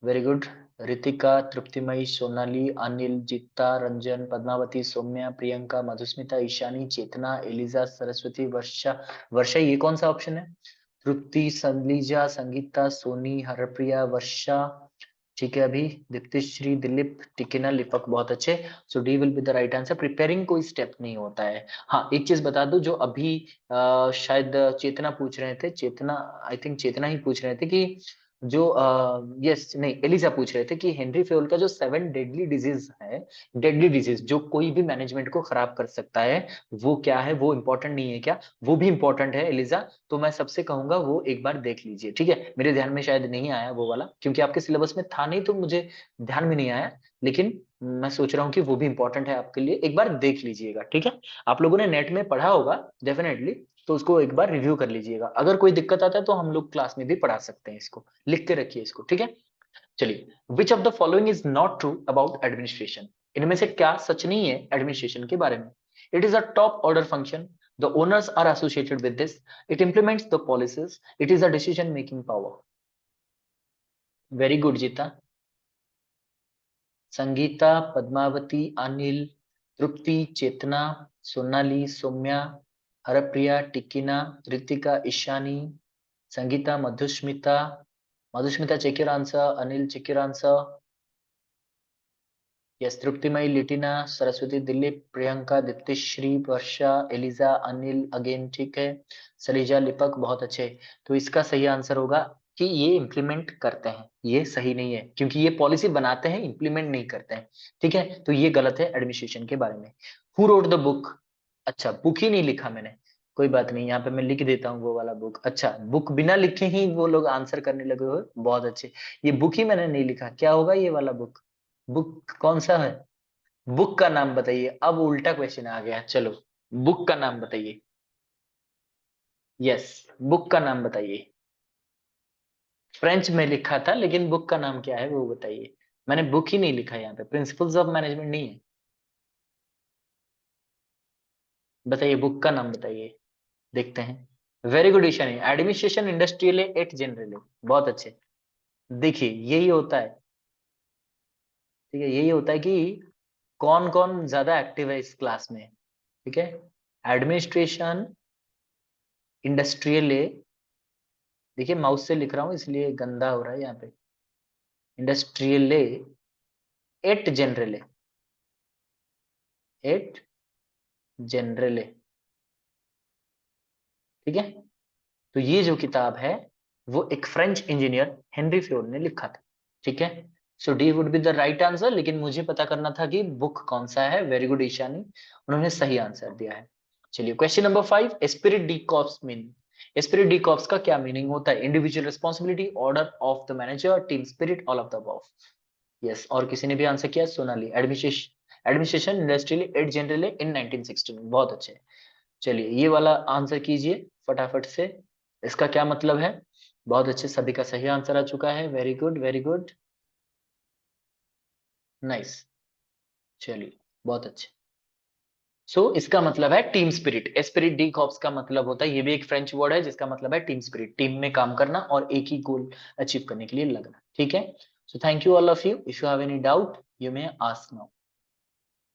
Very good. Ritika, Triptimayee, Sonali, Anil, Jeeta, Ranjan, Padmavati, Saumya, Priyanka, Madhusmita, Ishani, Chetna, Eliza, Saraswati, Varsha. Varsha ये कौन सा ऑप्शन है? तृप्ति, संलीजा, संगीता, सोनी, हरप्रिया, वर्षा। ठीक है, अभी दीप्तिश्री, दिलीप, टिकिना, लिपक, बहुत अच्छे। So D will be the right answer. Preparing कोई स्टेप नहीं होता है। हाँ, एक चीज बता दो, जो अभी शायद चेतना पूछ रहे थे, चेतना, आई थिंक चेतना ही पूछ रहे थे कि जो यस नहीं, एलिजा पूछ रहे थे कि हेनरी फेयोल का जो 7 डेडली डिजीज है, डेडली डिजीज जो कोई भी मैनेजमेंट को खराब कर सकता है, वो क्या है? वो इंपॉर्टेंट नहीं है क्या? वो भी इंपॉर्टेंट है एलिजा। तो मैं सबसे कहूंगा वो एक बार देख लीजिए, ठीक है? मेरे ध्यान में शायद नहीं आया वो वाला, क्योंकि आपके सिलेबस में था नहीं तो मुझे ध्यान में नहीं आया, लेकिन मैं सोच रहा हूँ कि वो भी इंपॉर्टेंट है आपके लिए, एक बार देख लीजिएगा, ठीक है? आप लोगों ने नेट में पढ़ा होगा डेफिनेटली, तो उसको एक बार रिव्यू कर लीजिएगा। अगर कोई दिक्कत आता है तो हम लोग क्लास में भी पढ़ा सकते हैं इसको, लिख के रखिए इसको, ठीक है? चलिए, which of the following is not true about administration? इनमें से क्या सच नहीं है एडमिनिस्ट्रेशन के बारे में? It is a top order function, the owners are associated with this, it implements the policies, it is a decision making power. Very good Jeeta. Sangeeta, Padmavati, Anil, Tripti, Chetna, Sonali, Saumya, Harpriya, Tikina, Ritika, Ishani, Sangeeta, Madhusmita. Madhusmita, check your answer. Anil, check your answer. Yes, Triptimayee, Litina, Saraswati, Dilip, Priyanka, Diptishree, Varsha, Eliza, Anil again, ठीक है। सलीजा, लिपक, बहुत अच्छे। तो इसका सही answer होगा कि ये इम्प्लीमेंट करते हैं। ये सही नहीं है, क्योंकि ये पॉलिसी बनाते हैं, इम्प्लीमेंट नहीं करते हैं, ठीक है? तो ये गलत है एडमिनिस्ट्रेशन के बारे में। Who wrote the book? अच्छा, बुक ही नहीं लिखा मैंने, कोई बात नहीं, यहाँ पे मैं लिख देता हूँ वो वाला बुक। अच्छा, बुक बिना लिखे ही वो लोग आंसर करने लगे हो, बहुत अच्छे। ये बुक ही मैंने नहीं लिखा, क्या होगा ये वाला बुक? बुक कौन सा है? बुक का नाम बताइए। अब उल्टा क्वेश्चन आ गया, चलो बुक का नाम बताइए। यस, बुक का नाम बताइए। फ्रेंच में लिखा था, लेकिन बुक का नाम क्या है वो बताइए। मैंने बुक ही नहीं लिखा यहाँ पे, प्रिंसिपल्स ऑफ मैनेजमेंट नहीं है। बताइए, बुक का नाम बताइए, देखते हैं। Very good Ishani, administration industrial et general. बहुत अच्छे। देखिए, यही होता है, ठीक है? यही होता है कि कौन कौन ज्यादा एक्टिव है इस क्लास में, ठीक है? एडमिनिस्ट्रेशन इंडस्ट्रियल, देखिए माउस से लिख रहा हूँ इसलिए गंदा हो रहा है यहाँ पे। Industrial et general, et general, ठीक है? तो ये जो किताब है वो एक फ्रेंच इंजीनियर हेनरी फ्योल ने लिखा था, ठीक है? So D would be the right answer, लेकिन मुझे पता करना था कि बुक कौन सा है। वेरी गुड ईशानी, उन्होंने सही आंसर दिया है। चलिए, question number 5, spirit de corps mean. Spirit de corps का क्या मीनिंग होता है? Individual responsibility, order of the manager, team spirit, all of the above. Yes, और किसी ने भी आंसर किया? Sonali, administration, administration industrial et general in 1916, बहुत अच्छे। चलिए, ये वाला आंसर कीजिए फटाफट से, इसका क्या मतलब है? बहुत अच्छे, सभी का सही आंसर आ चुका है। Very good, very good, nice. चलिए, बहुत अच्छे। इसका मतलब है team spirit. Spirit D corps का मतलब होता है, ये भी एक फ्रेंच वर्ड है जिसका मतलब है टीम स्पिरिट, टीम में काम करना और एक ही गोल अचीव करने के लिए लगना, ठीक है? So thank you all of you. If you have any doubt you may ask now.